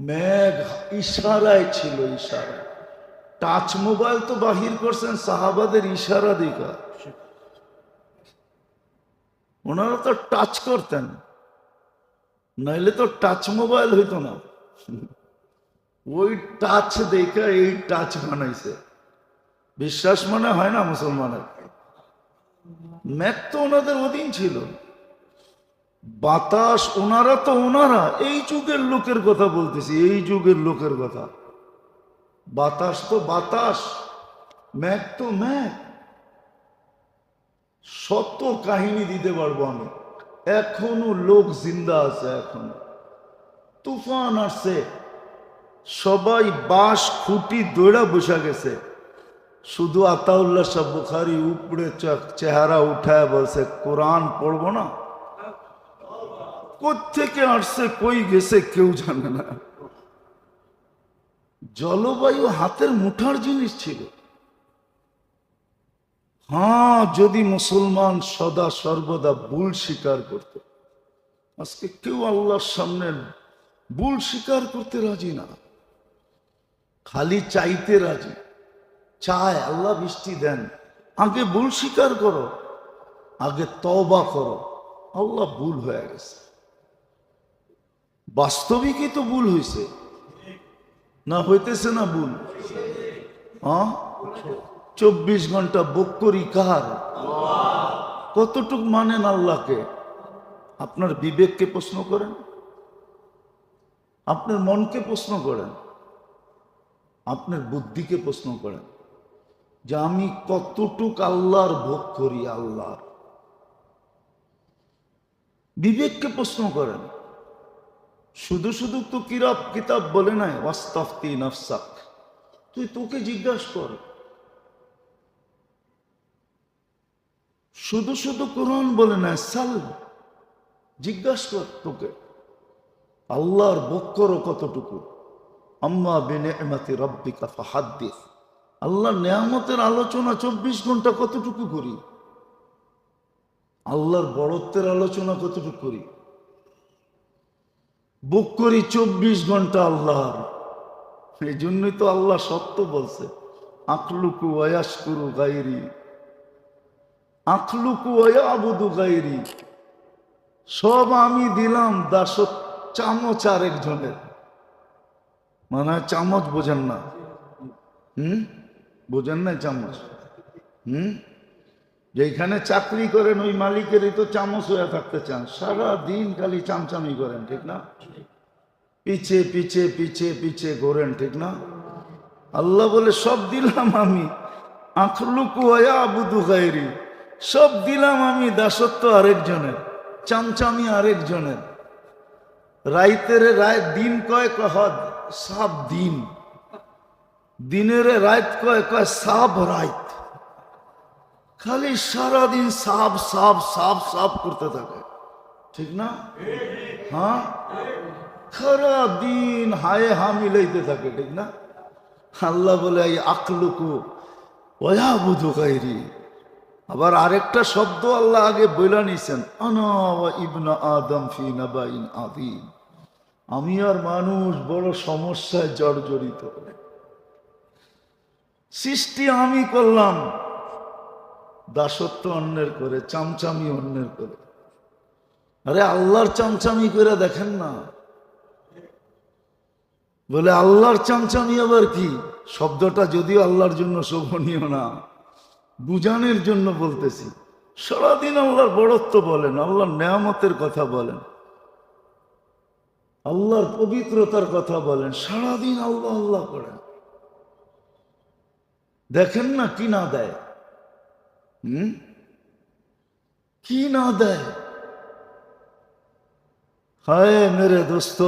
মেঘ ইশারায় ছিল, ইশারায়। টাচ মোবাইল তো বাহির করছেন সাহাবাদের ইশারা দিকা, ওনারা তো টাচ করতেন, নাইলে তো টাচ মোবাইল হইতো না। ওই টাচ দেখা এই টাচ বানাইছে, বিশ্বাস মনে হয় না মুসলমানের। মেঘ তো ওনাদের অধীন ছিল, বাতাস ওনারা এই যুগের লোকের কথা বলতেছি, এই যুগের লোকের কথা। বাতাস তো বাতাস, মেঘ তো মেঘ। শত কাহিনী দিতে পারবো আমি, এখনো লোক জিন্দা আছে, এখনো তুফান আসছে, সবাই বাঁশ খুঁটি দৌড়া বসে গেছে, শুধু আতাউল্লাহ শাহ বুখারী উপরে চেহারা উঠায় বলছে কোরআন পড়বো না। কোত্থেকে আসছে কই গেছে কেউ জানে না। জলবায়ু হাতের মুঠার জিনিস ছিল। হ্যাঁ, যদি মুসলমান সদা সর্বদা ভুল স্বীকার করত। আজকে কেউ আল্লাহর সামনে ভুল স্বীকার করতে রাজি না। খালি চাইতে রাজি, চায় আল্লাহ বৃষ্টি দেন। আগে ভুল স্বীকার করো, আগে তওবা করো, আল্লাহ ভুল হয়ে গেছে। বাস্তবিকই তো ভুল হয়েছে না, হইতেছে না ভুল? 24 ঘন্টা বুক করি কার? কতটুক মানেন আল্লাহকে? আপনার বিবেককে প্রশ্ন করেন, আপনার মনকে প্রশ্ন করেন, আপনার বুদ্ধিকে প্রশ্ন করেন যে আমি কতটুক আল্লাহর ভোগ করি। আল্লাহর বিবেককে প্রশ্ন করেন। শুধু শুধু তো কিতাব বলে নাই ওয়াস্তাফতি নাফসাক, তুই তোকে জিজ্ঞাসা কর। শুধু শুধু কোরআন বলে নাই, সাল, জিজ্ঞাসা কর তোকে আল্লাহর ভোগ করো কতটুকু। আম্মা বিনিআমাতি রাব্বিকা ফাহাদ্দিস, আল্লাহর নেয়ামতের আলোচনা 24 ঘন্টা কতটুকু করি? আল্লাহর বড়ত্বের আলোচনা কতটুকু করি? বুক করি 24 ঘন্টা আল্লাহর। এই জন্যই তো আল্লাহ সত্য বলছে, আখলুকু ওয়ায়াশকুরু গায়রি, আখলুকু ওয়ায়াবুদু গায়রি, সব আমি দিলাম দাসত্ব, চামচ আরেকজনের। মানে চামচ বোঝেন না? বোঝেন না চামচ? যেখানে চাকরি করেন ওই মালিকেরই তো চামচ হয়ে থাকতে চান, সারা দিন খালি চামচামি করেন, ঠিক না? পিছে পিছে পিছে পিছে ঘোরেন, ঠিক না? আল্লাহ বলে সব দিলাম আমি, আখলুকু ওয়ায়াবুদু গায়রি, সব দিলাম আমি দাসত্ব আরেকজনের, চামচামি আরেকজনের। রাইতের রায় দিন কয় কয় সাব দিন, দিনের রাত কয় কয় সাব রাত, খালি সারাদিন সাব সাব সাব সাব করতে থাকে, ঠিক না? হ্যাঁ, সারা দিন হায় হা মিলাইতে থাকে, ঠিক না? আল্লাহ বলে এই আখলুকু ওয়ায়াবুদু গায়রি। আবার আরেকটা শব্দ আল্লাহ আগে বইলা নিছেন, আনা ওয়া ইবনা আদম ফি নাবাইন আযীম, আমি আর মানুষ বড় সমস্যায় জর্জরিত। সৃষ্টি আমি করলাম, দাসত্ব অন্যের করে, চামচামি অন্যের করে। আরে আল্লাহর চামচামি করে দেখেন না। বলে আল্লাহর চামচামি আবার কি? শব্দটা যদিও আল্লাহর জন্য শোভনীয় না, বুঝানোর জন্য বলতেছি। সারাদিন আল্লাহর বড়ত্ব বলেন, আল্লাহর নেয়ামতের কথা বলেন, আল্লাহর পবিত্রতার কথা বলেন, সারাদিন আল্লাহ আল্লাহ করেন। দেখেন না কি না দেয়, কি না দেয়। হায় মেরে দোস্ত,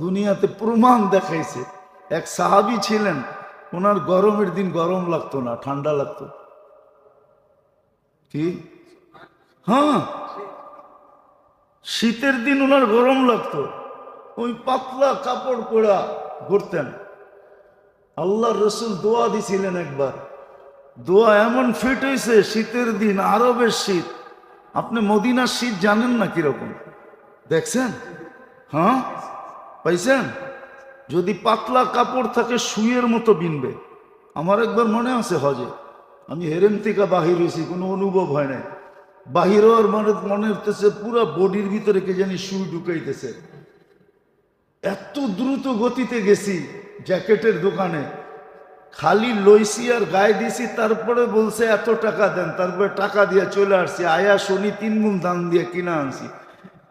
দুনিয়াতে প্রমাণ দেখাইছে। এক সাহাবী ছিলেন, ওনার গরমের দিন গরম লাগতো না, ঠান্ডা লাগতো। কি? হ্যাঁ, শীতের দিন ওনার গরম লাগতো, ওই পাতলা কাপড় পরা ঘুরতেন। আল্লাহর রসুল দোয়া দিছিলেন একবার, দোয়া এমন ফিট হয়েছে, শীতের দিন আরবের শীত। আপনি মদিনার শীত জানেন না কিরকম, দেখছেন? হ্যাঁ, পাইছেন? যদি পাতলা কাপড় থাকে শুয়ের মতো বিনবে। আমার একবার মনে আছে হজে, আমি হেরেম থেকে বাহির হয়েছি, কোনো অনুভব হয় নাই। বাহির হওয়ার মনে হতেছে পুরো বডির ভিতরে কে জানি সুই ঢুকাইতেছে। এত দ্রুত গতিতে গেছি, জ্যাকেটের দোকানে খালি লইছি আর গায়ে দিছি, তারপরে বলছে এত টাকা দেন, তারপরে টাকা দিয়ে চলে আসছি। আয়া শনি 3 গুণ দাম দিয়ে কিনা আনছি,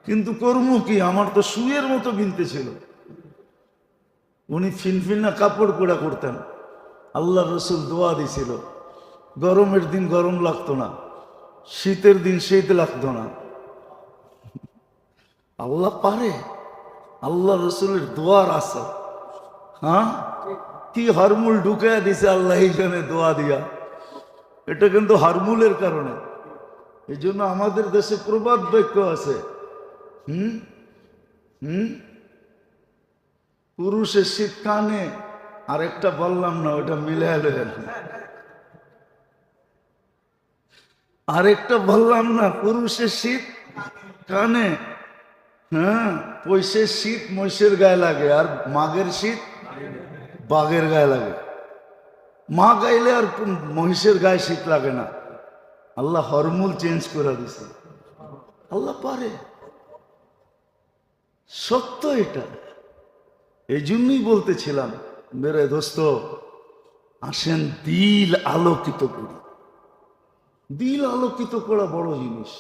কিন্তু কর্ম কি, আমার তো শুয়ের মতো বিনতে ছিল। উনি ফিনফিনা কাপড় পোড়া করতেন। আল্লাহ রসুল দোয়া দিছিল, গরমের দিন গরম লাগতো না, শীতের দিন শীত লাগতো না। আল্লাহ পারে, আল্লাহ রসুলের দোয়ার আসা। হ্যাঁ, কি হরমুল ঢুকাইয়া দিছে আল্লাহ এইখানে দোয়া দিয়া। এটা কিন্তু হরমুলের কারণে। এই জন্য আমাদের দেশে প্রবাদ বাক্য আছে, পুরুষের শীত কানে, আর একটা বললাম না, ওটা মিলে আরেকটা বললাম না, পুরুষের শীত কানে, হ্যাঁ, পয়সের শীত মহিষের গায়ে লাগে, আর মাঘের শীত বাঘের গায়ে লাগে। মা গাইলে আর মহিষের গায়ে শীত লাগে না। আল্লাহ হরমুল চেঞ্জ করে দিছে। আল্লাহ পারে, সত্য এটা। এই জন্যই বলতেছিলাম মেরে দোস্ত, আসেন দিল আলোকিত করি। দিল আলোকিত করা বড় জিনিস।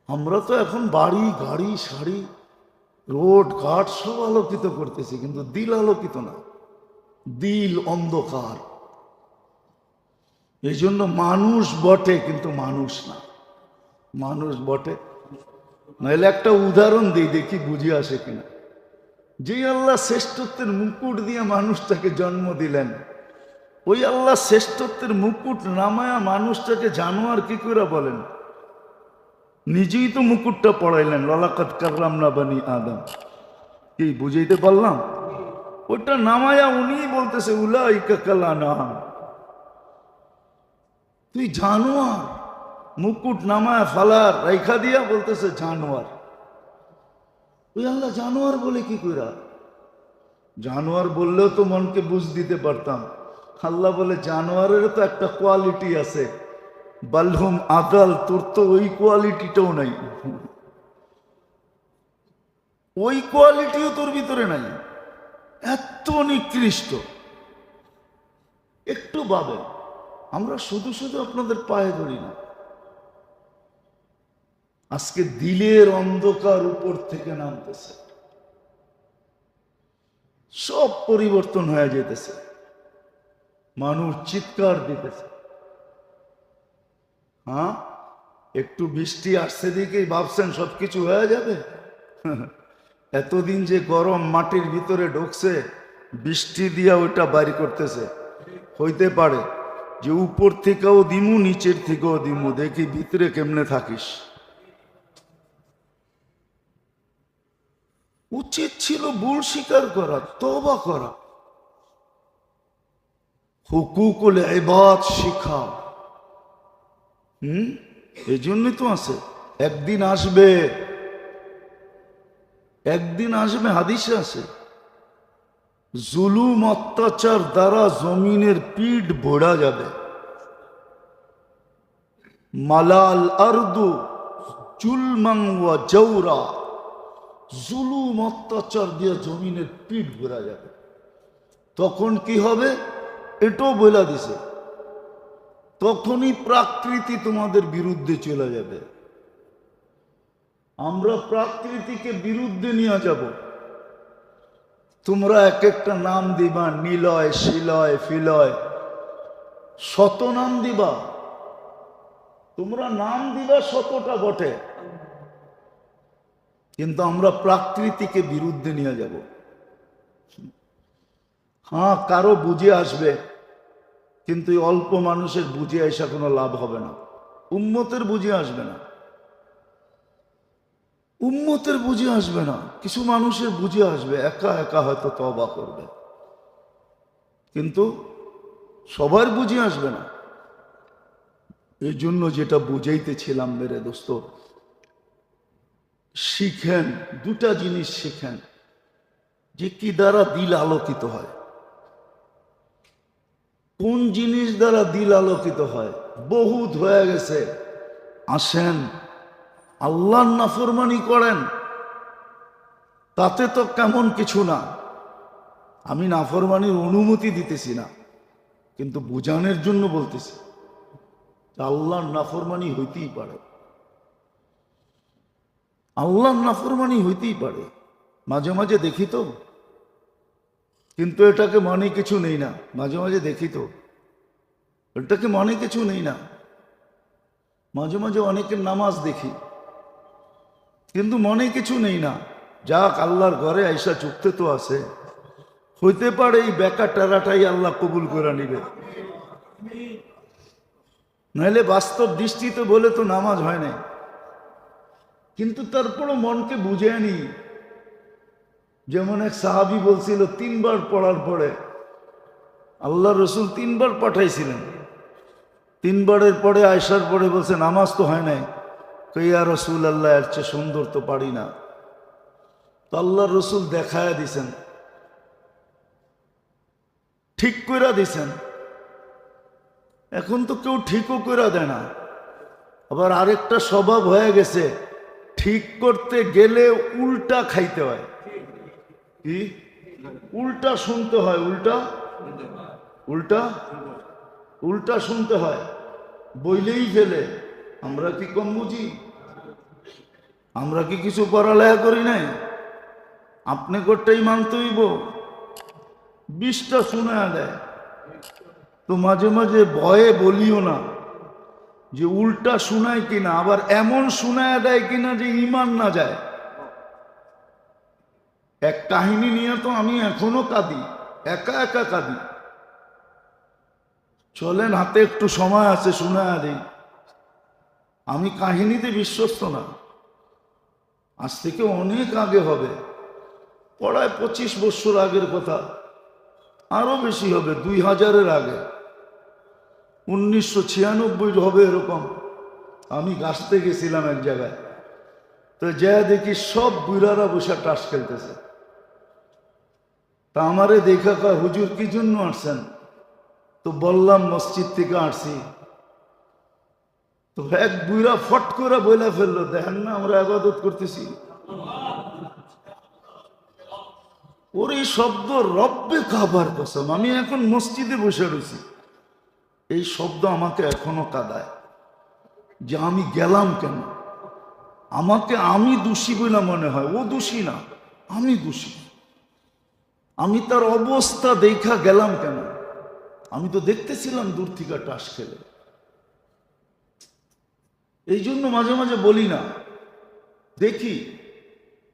আমরা তো এখন বাড়ি গাড়ি শাড়ি রোড ঘাট সব আলোকিত করতেছি, কিন্তু দিল আলোকিত না, দিল অন্ধকার। এই জন্য মানুষ বটে কিন্তু মানুষ না। মানুষ বটে, নাহলে একটা উদাহরণ দিই, দেখি বুঝে আসে কিনা। যে আল্লাহ শ্রেষ্ঠত্বের মুকুট দিয়ে মানুষটাকে জন্ম দিলেন, ওই আল্লাহ শ্রেষ্ঠত্বের মুকুট নামায়া মানুষটাকে জানোয়ার কি করে বলেন? নিজেই তো মুকুটটা পড়াইলেন, লাকাদ কাররামনা বানি আদম। কি বুঝাইতে পারলাম? ওটা নামায়া উনিই বলতেছে উলাইকা কাল আনআম। তুই জানোয়ার, মুকুট নামায়া ফালার রেখা দিয়া বলতেছে জানোয়ার। ওই আল্লাহ জানোয়ার বলে কি কইরা? জানোয়ার বললেও তো মনকে বুঝ দিতে পারতাম। আল্লাহ বলে জানোয়ারের তো একটা কোয়ালিটি আছে, বালহুম আদাল, তোর তো ওই কোয়ালিটিটাও নাই, ওই কোয়ালিটিও তোর ভিতরে নাই। এত নিকৃষ্ট। একটু ভাবে, আমরা শুধু শুধু আপনাদের পায়ে ধরি না। আজকে দিলের অন্ধকার উপর থেকে নামতেছে, সব পরিবর্তন হয়ে যেতেছে। মানুষ চিৎকার দিতেছে। হ্যাঁ, একটু বৃষ্টি আসছে দিকেই ভাবছেন সবকিছু হয়ে যাবে? এতদিন যে গরম মাটির ভিতরে ঢুকছে, বৃষ্টি দিয়া ওইটা বাইর করতেছে। হইতে পারে যে উপর থেকেও দিমু, নিচের থেকেও দিমু, দেখি ভিতরে কেমনে থাকিস। উচিত ছিল ভুল স্বীকার করা, তওবা করা, হুকুকুল ইবাদ শিখা। এই জন্যই তো আছে। একদিন আসবে, একদিন আসবে, হাদিসে আছে, জুলুম অত্যাচার দ্বারা জমিনের পিঠ ভরা যাবে। মালাল আরদু জুলমান ওয়া জাওরা, জুলুম অত্যাচার দিয়ে জমিনের পিঠ ভরা যাবে। তখন কি হবে এটাও বলে দিছে, তখনই প্রকৃতি তোমাদের বিরুদ্ধে চলে যাবে। আমরা প্রকৃতিকে বিরুদ্ধে নিয়ে যাব। তোমরা এক একটা নাম দিবা, নিলয়, শিলয়, ফিলয়, শত নাম দিবা। তোমরা নাম দিবা শতটা বটে, কিন্তু আমরা প্রকৃতিকে বিরুদ্ধে নিয়ে যাব। হ্যাঁ, কারো বুঝে আসবে, কিন্তু অল্প মানুষের বুঝে আসা কোনো লাভ হবে না। উম্মতের বুঝে আসবে না, উম্মতের বুঝে আসবে না। কিছু মানুষের বুঝে আসবে, একা একা হয়তো তওবা করবে, কিন্তু সবার বুঝে আসবে না। এই জন্য যেটা বুঝাইতেছিলাম মেরে দোস্ত, শিখেন, দুটা জিনিস শিখেন, যে কি দ্বারা দিল আলোকিত হয়। কোন জিনিস দ্বারা দিল আলোকিত হয়? বহুত হয়ে গেছে। আসেন আল্লাহর নাফরমানি করেন, তাতে তো কেমন কিছু না। আমি নাফরমানির অনুমতি দিতেছি না, কিন্তু বুঝানোর জন্য বলতেছি আল্লাহর নাফরমানি হইতেই পারে, আল্লাহর নাফরমানি হইতেই পারে। মাঝে মাঝে দেখি তো, কিন্তু এটাকে মনে কিছু নেই না। মাঝে মাঝে দেখি তো, এটাকে মনে কিছু নেই না। মাঝে মাঝে অনেকের নামাজ দেখি, কিন্তু মনে কিছু নেই না। যাক, আল্লাহর ঘরে আইসা চুক্তে তো আছে, হইতে পারে এই বেকার টেরাটাই আল্লাহ কবুল করে নিবে। নাহলে বাস্তব দৃষ্টিতে বলে তো নামাজ হয় না, কিন্তু তারপরও মনকে বুঝে আনি। যেমন এক সাহাবী বলছিল 3 বার পড়ার পরে আল্লাহ রসুল 3 বার পাঠাইছিলেন। 3 বারের পরে আয়সার পরে বলছে নামাজ তো হয় নাই। ইয়া রসুল আল্লাহ, এর চেয়ে সুন্দর তো পারি না। তো আল্লাহ রসুল দেখায় দিছেন, ঠিক কইরা দিছেন, এখন তো কেউ ঠিকও কইরা দেয় না। আবার আরেকটা স্বভাব হয়ে গেছে, ঠিক করতে গেলে উল্টা খাইতে হয়। কি উল্টা শুনতে হয়? উল্টা উল্টা উল্টা শুনতে হয়, বইলেই ফেলে। আমরা কি কম বুঝি? আমরা কি কিছু পড়ালেখা করি নাই? আপনি করতেই মানতে হইব, 20টা শুনে দেয়। তো মাঝে মাঝে ভয়ে বলিও না যে উল্টা শুনায় কিনা, আবার এমন শুনায় দেয় কিনা যে ইমান না যায়। এক কাহিনী নিয়ে তো আমি এখনো কাঁদি, একা একা কাঁদি। চলেন, হাতে একটু সময় আছে, শুনায় দিই। আমি কাহিনীতে বিশ্বস্ত না, আজ থেকে অনেক আগে হবে, পড়ায় 25 বছর আগের কথা, আরো বেশি হবে, 2000-এর আগে, 1996 হবে এরকম। আমি গাছতে গেছিলাম এক জায়গায়, তো যা দেখি সব বুড়ারা বসে টাস খেলতেছে। তা আমারে দেখা কয়, হুজুর কি জন্য আসছেন? তো বললাম মসজিদ থেকে আসছি। তো এক বুড়া ফট করে বইলা ফেললো, দেখেন না আমরা ইবাদত করতেছি। ওর এই শব্দ রব্বে কাবার কসম, আমি এখন মসজিদে বসে রয়েছি, এই শব্দ আমাকে এখনো কাঁদায় যে আমি গেলাম কেন। আমাকে আমি দোষী বলে মনে হয়, ও দোষী না, আমি দোষী। আমি তার অবস্থা দেখা গেলাম কেন? আমি তো দেখতেছিলাম দূর থেকে টাস খেলে। এই জন্য মাঝে মাঝে বলি না, দেখি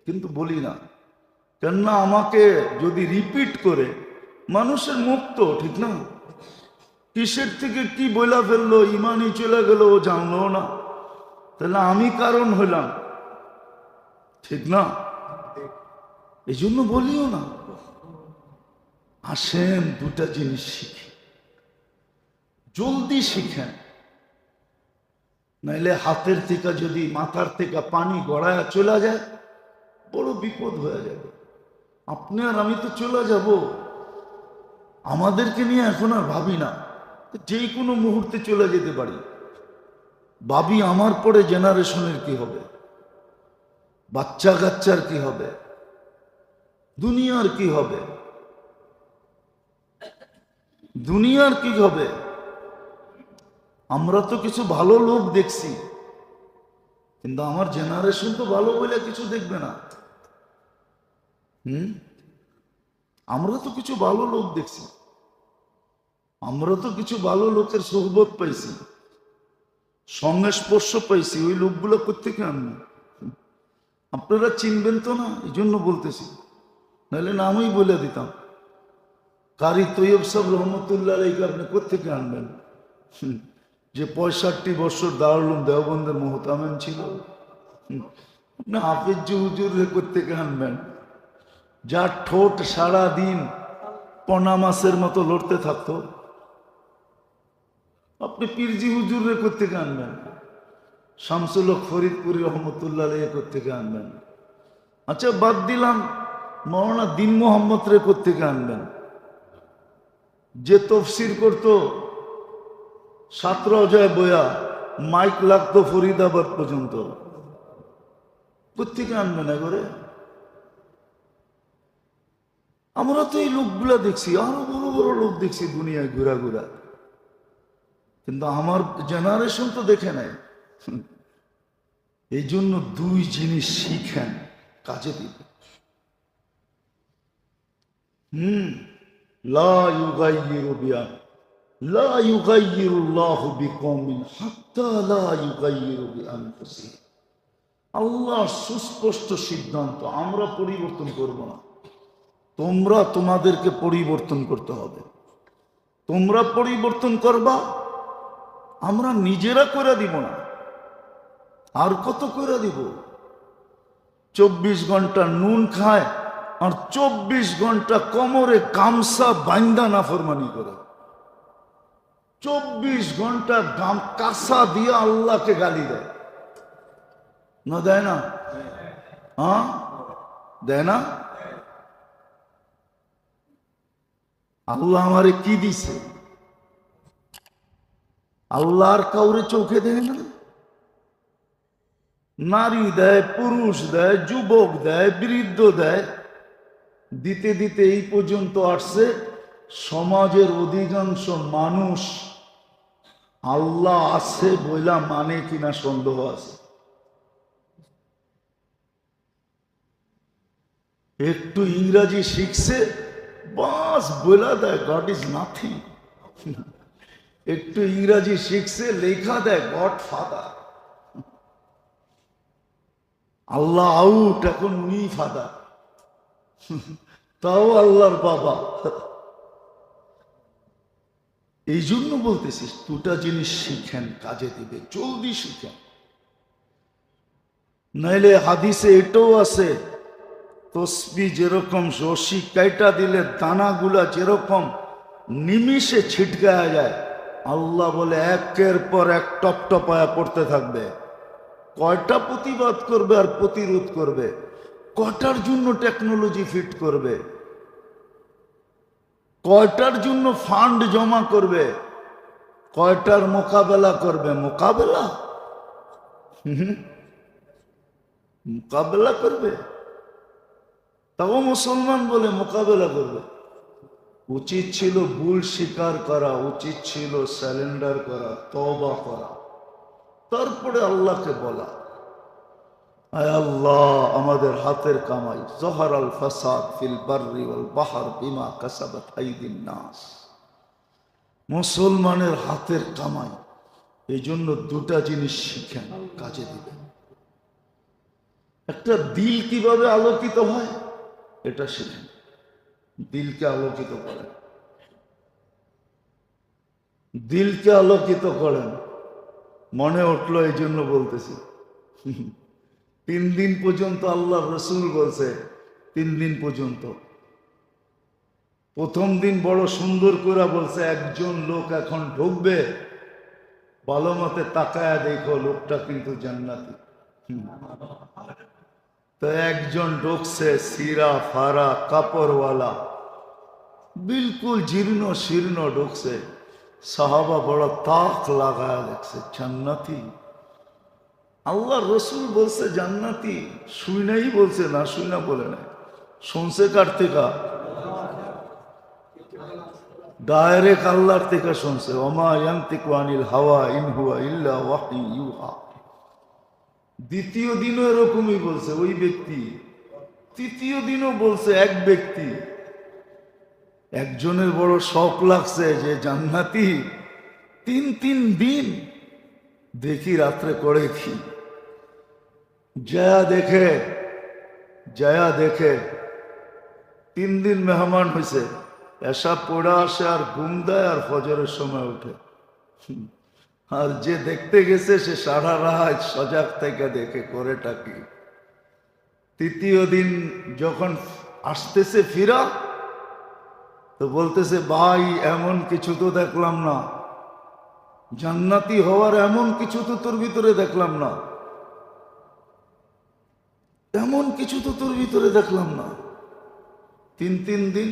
কিন্তু বলি না। কেননা আমাকে যদি রিপিট করে, মানুষের মুখ তো ঠিক না, কিসের থেকে কি বইলা ফেললো, ইমানই চলে গেল, ও জানলো না, তাহলে আমি কারণ হইলাম, ঠিক না? এই জন্য বলিও না। আসেন, দুটা জিনিস শিখি, জলদি শিখেন, নাইলে হাতের থেকে যদি মাথার থেকে পানি গড়ায় চলে যায়, বড় বিপদ হয়ে যাবে। আপনি আর আমি তো চলে যাব, আমাদেরকে নিয়ে এখন আর ভাবি না, যে কোনো মুহূর্তে চলে যেতে পারি। ভাবি আমার পরে জেনারেশনের কি হবে, বাচ্চা কাচ্চার কি হবে, দুনিয়ার কি হবে, দুনিয়ার কি হবে। আমরা তো কিছু ভালো লোক দেখছি, কিন্তু আমার জেনারেশন তো ভালো বলে কিছু দেখবে না। আমরা তো কিছু ভালো লোক দেখছি, আমরা তো কিছু ভালো লোকের সোহবত পাইছি, সংস্পর্শ পাইছি। ওই লোকগুলো কোত্থেকে আনবো? আপনারা চিনবেন তো না, এই জন্য বলতেছি, নাহলে নামই বলে দিতাম। কারি তৈয়ব সাহেব রহমতুল্লাহ আলাইকে আপনি কোত্থেকে আনবেন? যে 65 বছর দারুল উলুম দেওবন্দের মুহতামিম ছিল। আপনি হাফিজ হুজুর কোত্থেকে আনবেন, যার ঠোঁট সারা দিন পনা মাছের মতো লড়তে থাকতো? আপনি পীরজি হুজুর কোত্থেকে আনবেন? শামসুল হক ফরিদপুরি রহমতুল্লাহ আলাইহি কোত্থেকে আনবেন? আচ্ছা বাদ দিলাম, মৌলানা দিন মোহাম্মদ রে কোত্থেকে আনবেন? যে তফসির করতো 17 বয়া, মাইক লাগতো ফরিদাবাদ পর্যন্ত, কোত্থেকে আনবেন এবারে? আমরা তো এই লোকগুলা দেখছি, আরো বড় বড় লোক দেখছি দুনিয়ায় ঘুরা ঘুরা, কিন্তু আমার জেনারেশন তো দেখে নাই। এই জন্য দুই জিনিস শিখেন, কাজে দিবে। লা ইউগাইয়িরু বিআন লা ইউগাইয়িরুল্লাহু বিকওমিন হাত্তা লা ইউগাইয়িরু বিআনফুসিহিম। আল্লাহ সুস্পষ্ট সিদ্ধান্ত, আমরা পরিবর্তন করব না, তোমরা তোমাদেরকে পরিবর্তন করতে হবে। তোমরা পরিবর্তন করবা, আমরা নিজেরা করে দিব না। আর কত করে দিব? 24 ঘন্টা নুন খায় আর 24 ঘন্টা কোমরে গামছা বান্দা নাফরমানি করে, 24 ঘন্টা কাঁসা দিয়ে আল্লাহকে গালি দেয় না, দেয় না? হ্যাঁ দেয় না? আল্লাহ আমারে কি দিছে? আল্লাহর কাউরে চোখে দেয় না? নারী দেয়, পুরুষ দেয়, যুবক দেয়, বৃদ্ধ দেয়। দিতে দিতে এই পর্যন্ত আসছে, সমাজের অধিকাংশ মানুষ আল্লাহ আছে বইলা মানে কিনা সন্দেহ আছে। একটু ইংরাজি শিখছে, বাস বইলা দেয় গড ইজ নাথিং। একটু ইংরাজি শিখছে, লেখা দেয় গড ফাদার। আল্লাহ আউট, এখন উনি ফাদার, তাও আল্লাহর বাবা। এই জন্য বলতেছিস দুটা জিনিস শিখেন, কাজে দিবে, জলদি শিখেন। নাইলে হাদিসে এটাও আছে, তসবি যেরকম রশি কাইটা দিলে দানাগুলা যেরকম নিমিষে ছিটকায়া যায়, আল্লাহ বলে একের পর এক টপ টপায়া পড়তে থাকবে। কয়টা প্রতিবাদ করবে আর প্রতিরোধ করবে? কয়টার জন্য টেকনোলজি ফিট করবে? কয়টার জন্য ফান্ড জমা করবে? কয়টার মোকাবেলা করবে? মোকাবেলা মোকাবেলা করবে, তাও মুসলমান বলে মোকাবেলা করবে। উচিত ছিল ভুল স্বীকার করা, উচিত ছিল স্যালেন্ডার করা, তওবা করা, তারপরে আল্লাহকে বলা, আয় আল্লাহ আমাদের হাতের কামাই, জহরাল ফাসাদ ফিল বাররি ওয়াল বাহর বিমা কাসাবাত আইদিন নাস। মুসলমানের হাতের কামাই, এই জন্য দুটা জিনিস শিখেন, কাজে দিবেন। একটা দিল কিভাবে আলোকিত হয় এটা শিখেন, দিলকে আলোকিত করেন, দিলকে আলোকিত করেন। মনে উঠলো এই জন্য বলতেছি। 3 দিন পর্যন্ত আল্লাহ রসুল বলছে, 3 দিন পর্যন্ত। প্রথম দিন বড় সুন্দর করে বলছে, একজন লোক এখন ঢুকবে, ভালো মতে তাকায়া দেখো লোকটা কিন্তু জান্নাতি। তো একজন ঢুকছে, সিরা ফারা কাপড়ওয়ালা, বিলকুল জীর্ণ শীর্ণ ঢুকছে। সাহাবা বড় তাক লাগায়া দেখছে, জান্নাতি। আল্লাহ রসুল বলছে জান্নাতি, শুনাই বলছে, না শুনা বলে না, শুনছে কার থেকে? ডাইরেক্ট আল্লাহর থেকে শুনছে। ওমা ইয়ান্তিকু আনিল হাওয়া ইন হুয়া ইল্লা ওয়াহয়ুন ইউহা। দ্বিতীয় দিনও এরকমই বলছে ওই ব্যক্তি, তৃতীয় দিনও বলছে এক ব্যক্তি। একজনের বড় শখ লাগছে যে জান্নাতি, 3 দিন দেখি রাত্রে করে কি। জয়া দেখে 3 দিন মেহমান হয়েছে, এসা পড়া আসে আর ঘুম দেয় আর ফজরের সময় উঠে। আর যে দেখতে গেছে সে সারা রাত সজাগ থেকে দেখে করেটা কি। তৃতীয় দিন যখন আসতেছে ফিরা, তো বলতেছে ভাই এমন কিছু তো দেখলাম না, জান্নাতি হওয়ার এমন কিছু তো তোর ভিতরে দেখলাম না, এমন কিছু তো তোর ভিতরে দেখলাম না। 3 দিন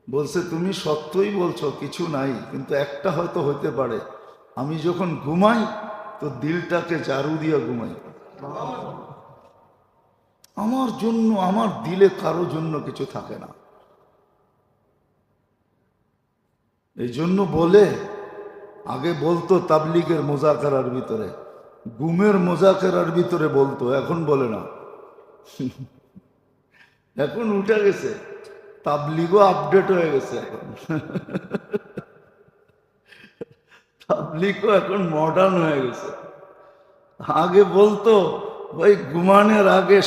বলছে তুমি সত্যই বলছো কিছু নাই, কিন্তু একটা হয়তো হইতে পারে, আমি যখন ঘুমাই তো দিলটাকে ঝাড়ু দিয়ে ঘুমাই। আমার জন্য, আমার দিলে কারো জন্য কিছু থাকে না। এই জন্য বলে, আগে বলতো তাবলিগের মোজাকারার ভিতরে, গুমের মোজাকারার ভিতরে বলতো, এখন বলে না। এখন উঠে গেছে, তাবলিগও আপডেট হয়ে গেছে। এখন তাবলিগও এখন মডার্ন হয়ে গেছে। আগে বলতো ভাই ঘুমানোর আগে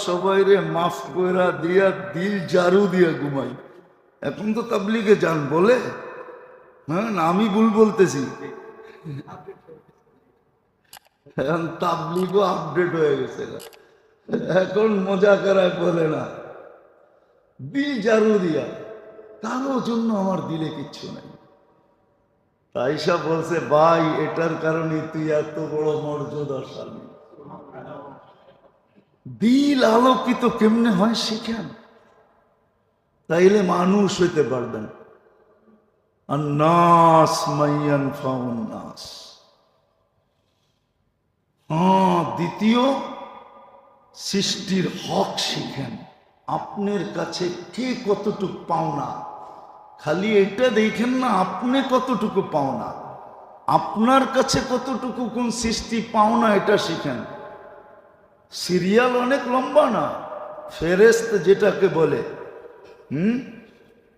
সবাই রে মাফ কইরা দিয়া দিল ঝাড়ু দিয়া ঘুমাই। এখন তো তাবলিগে যান বলে, হ্যাঁ না আমি ভুল বলতেছি? এখন তাবলিগও আপডেট হয়ে গেছে, এখন মজা করায় বলে না, দিল ঝাড়ু দিয়া, কারো জন্য আমার দিলে কিচ্ছু নাই। আয়েশা বলছে ভাই এটার কারণে তুই এত বড় মর্যাদাশালী। দিল আলোকিত কেমনে হয় শিখেন। তাইলে মানুষ হইতে পারবেন। আন্নাস মাইয়ান ফাউন্নাস। দ্বিতীয়, সৃষ্টির হক শিখেন। আপনার কাছে কে কতটুকু পাওনা, খালি এটা দেখেন না আপনি কতটুকু পাওনা, আপনার কাছে কতটুকু কোন সৃষ্টি পাওনা এটা শিখেন। সিরিয়াল অনেক লম্বা না, ফেরেশত যেটাকে বলে,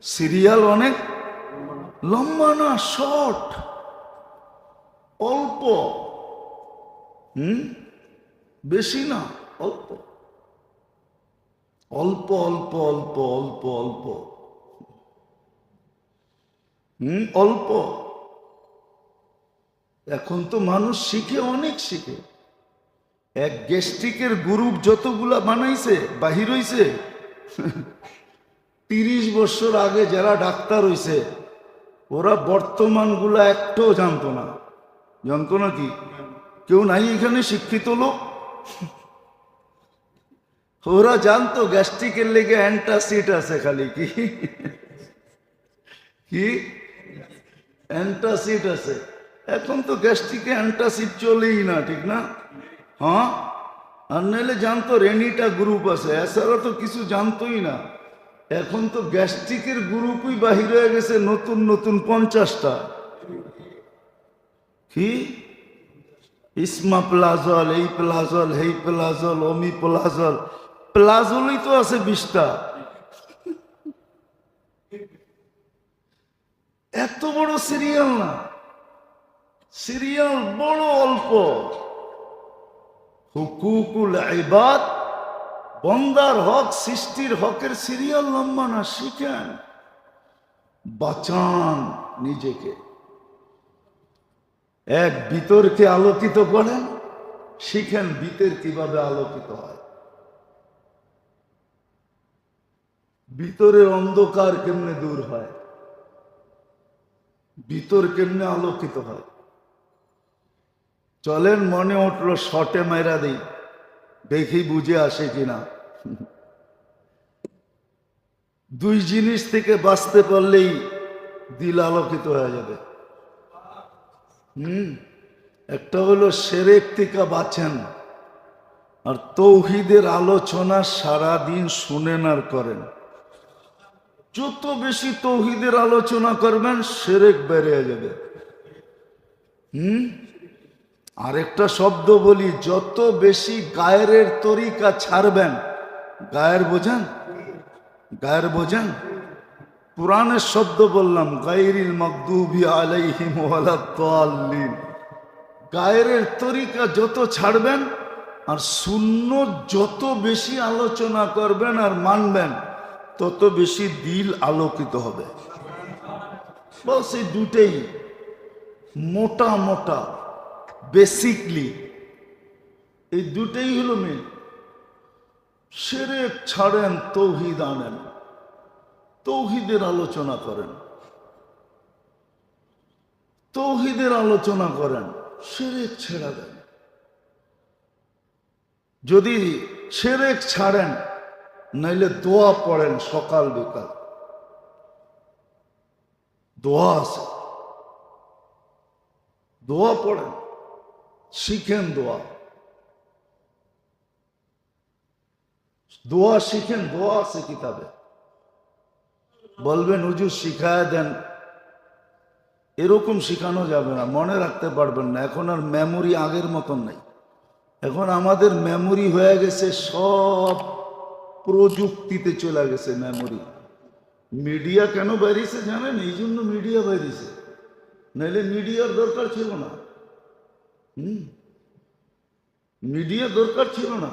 সিরিয়াল অনেক লম্বা না, শর্ট, অল্প, বেশি না, অল্প অল্প অল্প অল্প অল্প অল্প অল্প। এখন তো মানুষ শিখে, অনেক শিখে। এক গ্যাস্ট্রিকের গ্রুপ যতগুলা বানাইছে, বাহির হইছে 30 বছর আগে যারা ডাক্তার হইছে ওরা বর্তমান গুলা একটাও জানতো না। জানতো না কি? কেউ নাই এখানে শিক্ষিত লোক? ওরা জানতো গ্যাস্ট্রিকের লেগে অ্যান্টাসিড আছে, খালি কি কি অ্যান্টাসিড আছে। এখন তো গ্যাস্ট্রিকে অ্যান্টাসিড চলেই না, ঠিক না? হ্যাঁ, আর নাহলে জানতো রেনিটা গ্রুপ আছে, এছাড়া তো কিছু জানতোই না। এখন তো গ্যাস্ট্রিকের গ্রুপই বাহির হয়ে গেছে নতুন নতুন 50টা। কি ইসমা প্লাজল, এই প্লাজল, হেই প্লাজল, অমি প্লাজল, প্লাজলই তো আছে 20টা। এত বড় সিরিয়াল না, সিরিয়াল বড় অল্প। হুকুকুল ইবাদ, বন্দার হক, সৃষ্টির হকের সিরিয়াল লম্বা না, শিখেন, বাঁচান নিজেকে। এক ভিতরকে আলোকিত করেন, শিখেন ভিতর কিভাবে আলোকিত হয়, ভিতরের অন্ধকার কেমনে দূর হয়, ভিতর কেমনে আলোকিত হয়। চলেন, মনে উঠলো শটে মেরা দিই, দেখি বুঝে আসে কিনা। দুই জিনিস থেকে বাঁচতে পারলেই দিল আলোকিত হয়ে যাবে। একটা হলো শিরক থেকে বাঁচেন, আর তৌহিদের আলোচনা সারাদিন শুনেন আর করেন। যত বেশি তৌহিদের আলোচনা করবেন শিরক বেড়ে যাবে। আরেকটা শব্দ বলি, যত বেশি গায়ের তরিকা ছাড়বেন, গায়ের বোঝেন, গায়ের বোঝেন, পুরাণের শব্দ বললাম, গায়রিল মাগদুবি আলাইহিম ওয়ালাদ-দাল্লিন। গায়ের তরিকা যত ছাড়বেন আর সুন্নত যত বেশি আলোচনা করবেন আর মানবেন, তত বেশি দিল আলোকিত হবে। বস এই দুটেই মোটা মোটা, বেসিকলি এই দুটেই হলো মেন। শিরক ছাড়েন, তৌহিদ আনেন, তৌহিদের আলোচনা করেন, তৌহিদের আলোচনা করেন, শিরক ছেড়ে দেন। যদি শিরক ছাড়েন, নাইলে দোয়া পড়েন সকাল বিকাল, দোয়া আছে, দোয়া পড়েন, শিখেন দোয়া, দোয়া শিখেন, দোয়া আছে কিতাবে। বলবেন হুজুর শিখায় দেন, এরকম শিখানো যাবে না, মনে রাখতে পারবেন না। এখন আর মেমোরি আগের মতন নাই। এখন আমাদের মেমোরি হয়ে গেছে সব প্রযুক্তিতে চলে গেছে মেমোরি। মিডিয়া কেন বেরিয়েছে জানেন? এই জন্য মিডিয়া বেরিয়েছে, নাহলে মিডিয়ার দরকার ছিল না। মিডিয়া দরকার ছিল না,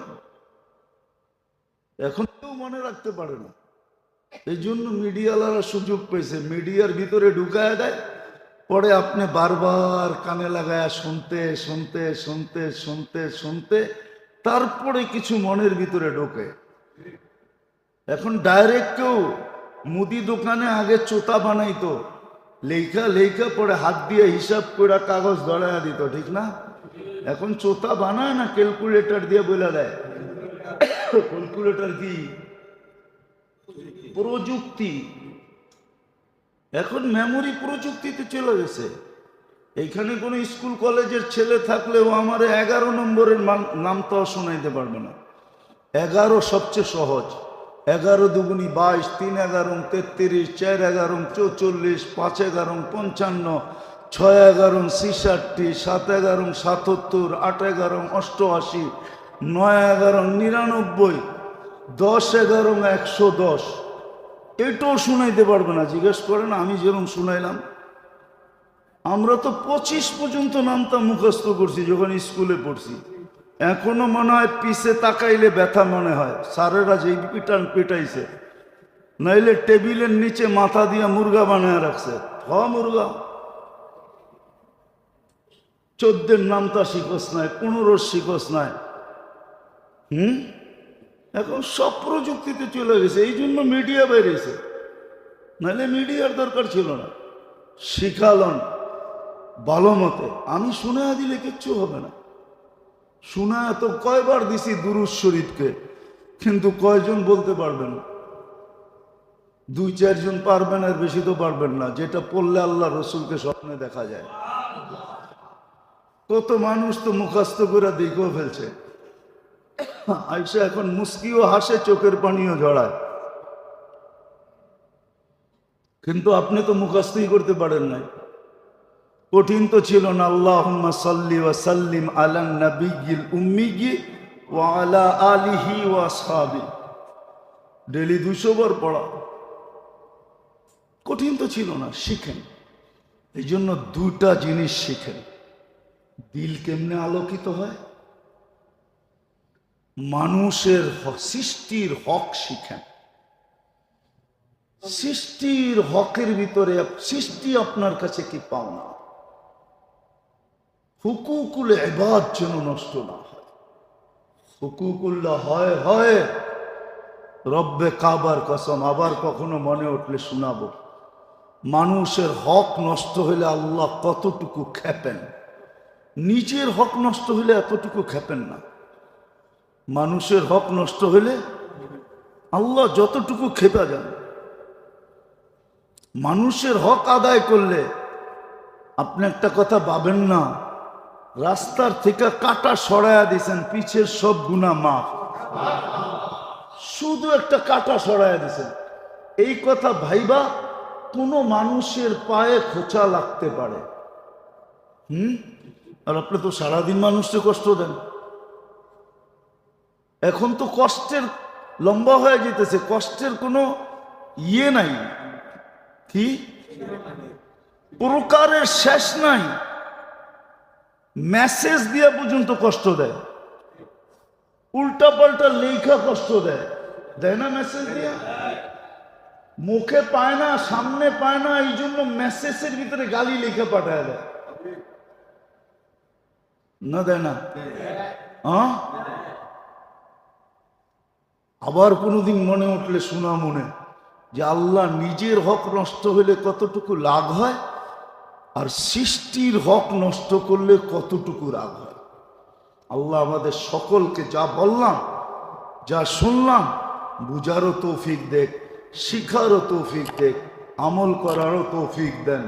এখন কেউ মনে রাখতে পারে না। এই জন্য মিডিয়াওয়ালারা সুযোগ পেয়েছে, মিডিয়ার ভিতরে ঢুকায় দেয়, পরে আপনি বারবার কানে লাগায় শুনতে শুনতে শুনতে শুনতে শুনতে তারপরে কিছু মনের ভিতরে ঢোকে। এখন ডাইরেক্ট কেউ মুদি দোকানে আগে চোতা বানাইতো, লেখা লেখা পরে হাত দিয়ে হিসাব করে কাগজ ধরাইয়া দিত, ঠিক না? এখন চোতা বানায় না, ক্যালকুলেটর দিয়ে বলে দেয়। ক্যালকুলেটর কি? প্রযুক্তি। এখন মেমোরি প্রযুক্তিতে চলে গেছে। এইখানে কোনো স্কুল কলেজের ছেলে থাকলেও আমার 11 নম্বরের নামটাও শোনাইতে পারবে না। 11 সবচেয়ে সহজ। 11 দুগুনি 22, 3 11 33, 4 11 44, 5 11 55, 6 11 66, 7 11 77, 8 11 88, 9 11 99, 10 11 110। এটাও শুনাইতে পারবে না। জিজ্ঞেস করেন আমি যেরকম শুনাইলাম। আমরা তো 25 পর্যন্ত নামটা মুখস্থ করছি যখন স্কুলে পড়ছি। এখনো মনে হয় পিছে তাকাইলে ব্যথা মনে হয়। স্যারেরা যেই পিটাইছে, নাইলে টেবিলের নিচে মাথা দিয়ে মুরগা বানায় রাখছে। মুরগা 14 নামটা শিখস নাই, 15 শিখস নাই। এখন সব প্রযুক্তিতে চলে গেছে। এই জন্য মিডিয়া বেরিয়েছে, নাহলে মিডিয়ার দরকার ছিল না। শিখালন ভালো মতে। আমি শুনে দিলে কিচ্ছু হবে না। শোনা তো কয়বার দিছি দুরূদ শরীফকে, কিন্তু কয়জন বলতে পারবেন? 2-4 জন পারবেন, আর বেশি তো পারবেন না। যেটা পড়লে আল্লাহ রসুলকে স্বপ্নে দেখা যায়। কত মানুষ তো মুখস্থ করে দেখেও ফেলছে। আইসা এখন মুস্কিও হাসে, চোখের পানিও ঝরায়। কিন্তু আপনি তো মুখস্থই করতে পারেন নাই। কঠিন তো ছিল না। আল্লাহুম্মা সাল্লি ওয়া সাল্লিম আলা নাবিয়্যিল উম্মিয়্যি ওয়া আলা আলিহি ওয়া আসহাবি। ডেলি 200 বার পড়া কঠিন তো ছিল না। শিখেন। এই জন্য 2টা জিনিস শিখেন। দিল কেমনে আলোকিত হয়, মানুষের সৃষ্টির হক শিখেন। সৃষ্টির হকের ভিতরে সৃষ্টি আপনার কাছে কি পাওনা, হুকুকুল ইবাদ যেন নষ্ট না হয়। হুকুকুল্লাহ হয় হয় রব্বে কাবার কসম। আবার কখনো মনে উঠলে শোনাবো। মানুষের হক নষ্ট হলে আল্লাহ কতটুকু খেপেন। নিজের হক নষ্ট হলে এতটুকু খেপেন না। মানুষের হক নষ্ট হলে আল্লাহ যতটুকু খেপে যান। মানুষের হক আদায় করলে আপনি একটা কথা ভাবেন না, রাস্তার থেকে কাটা সরাইয়া দিয়েছেন, পিছের সব গুনাহ মাফ। শুধু একটা কাটা সরাইয়া দিয়েছেন। এই কথা ভাইবা কোনো মানুষের পায়ে খোঁচা লাগতে পারে। আর আপনি তো সারাদিন মানুষকে কষ্ট দেন। এখন তো কষ্টের লম্বা হয়ে যেতেছে, কষ্টের কোনো ইয়ে নাই, কি প্রকারের শেষ নাই। মেসেজ দিয়া পর্যন্ত কষ্ট দেয়, উল্টা পাল্টা লেখা কষ্ট দেয়, দেয় না? মেসেজ দিয়া মুখে পায় না, সামনে পায় না, এই জন্য মেসেজের ভিতরে গালি লেখা পাঠায় দেয় না, দেয় না? আবার কোনোদিন মনে উঠলে শোনা মনে যে আল্লাহ নিজের হক নষ্ট হলে কতটুকু লাভ হয়, আর সৃষ্টির হক নষ্ট করলে কতটুকু রাগ হয়। আল্লাহ আমাদের সকলকে যা বললাম, যা শুনলাম, বুঝারও তৌফিক দেখ, শিখারও তৌফিক দেখ, আমল করারও তৌফিক দেন।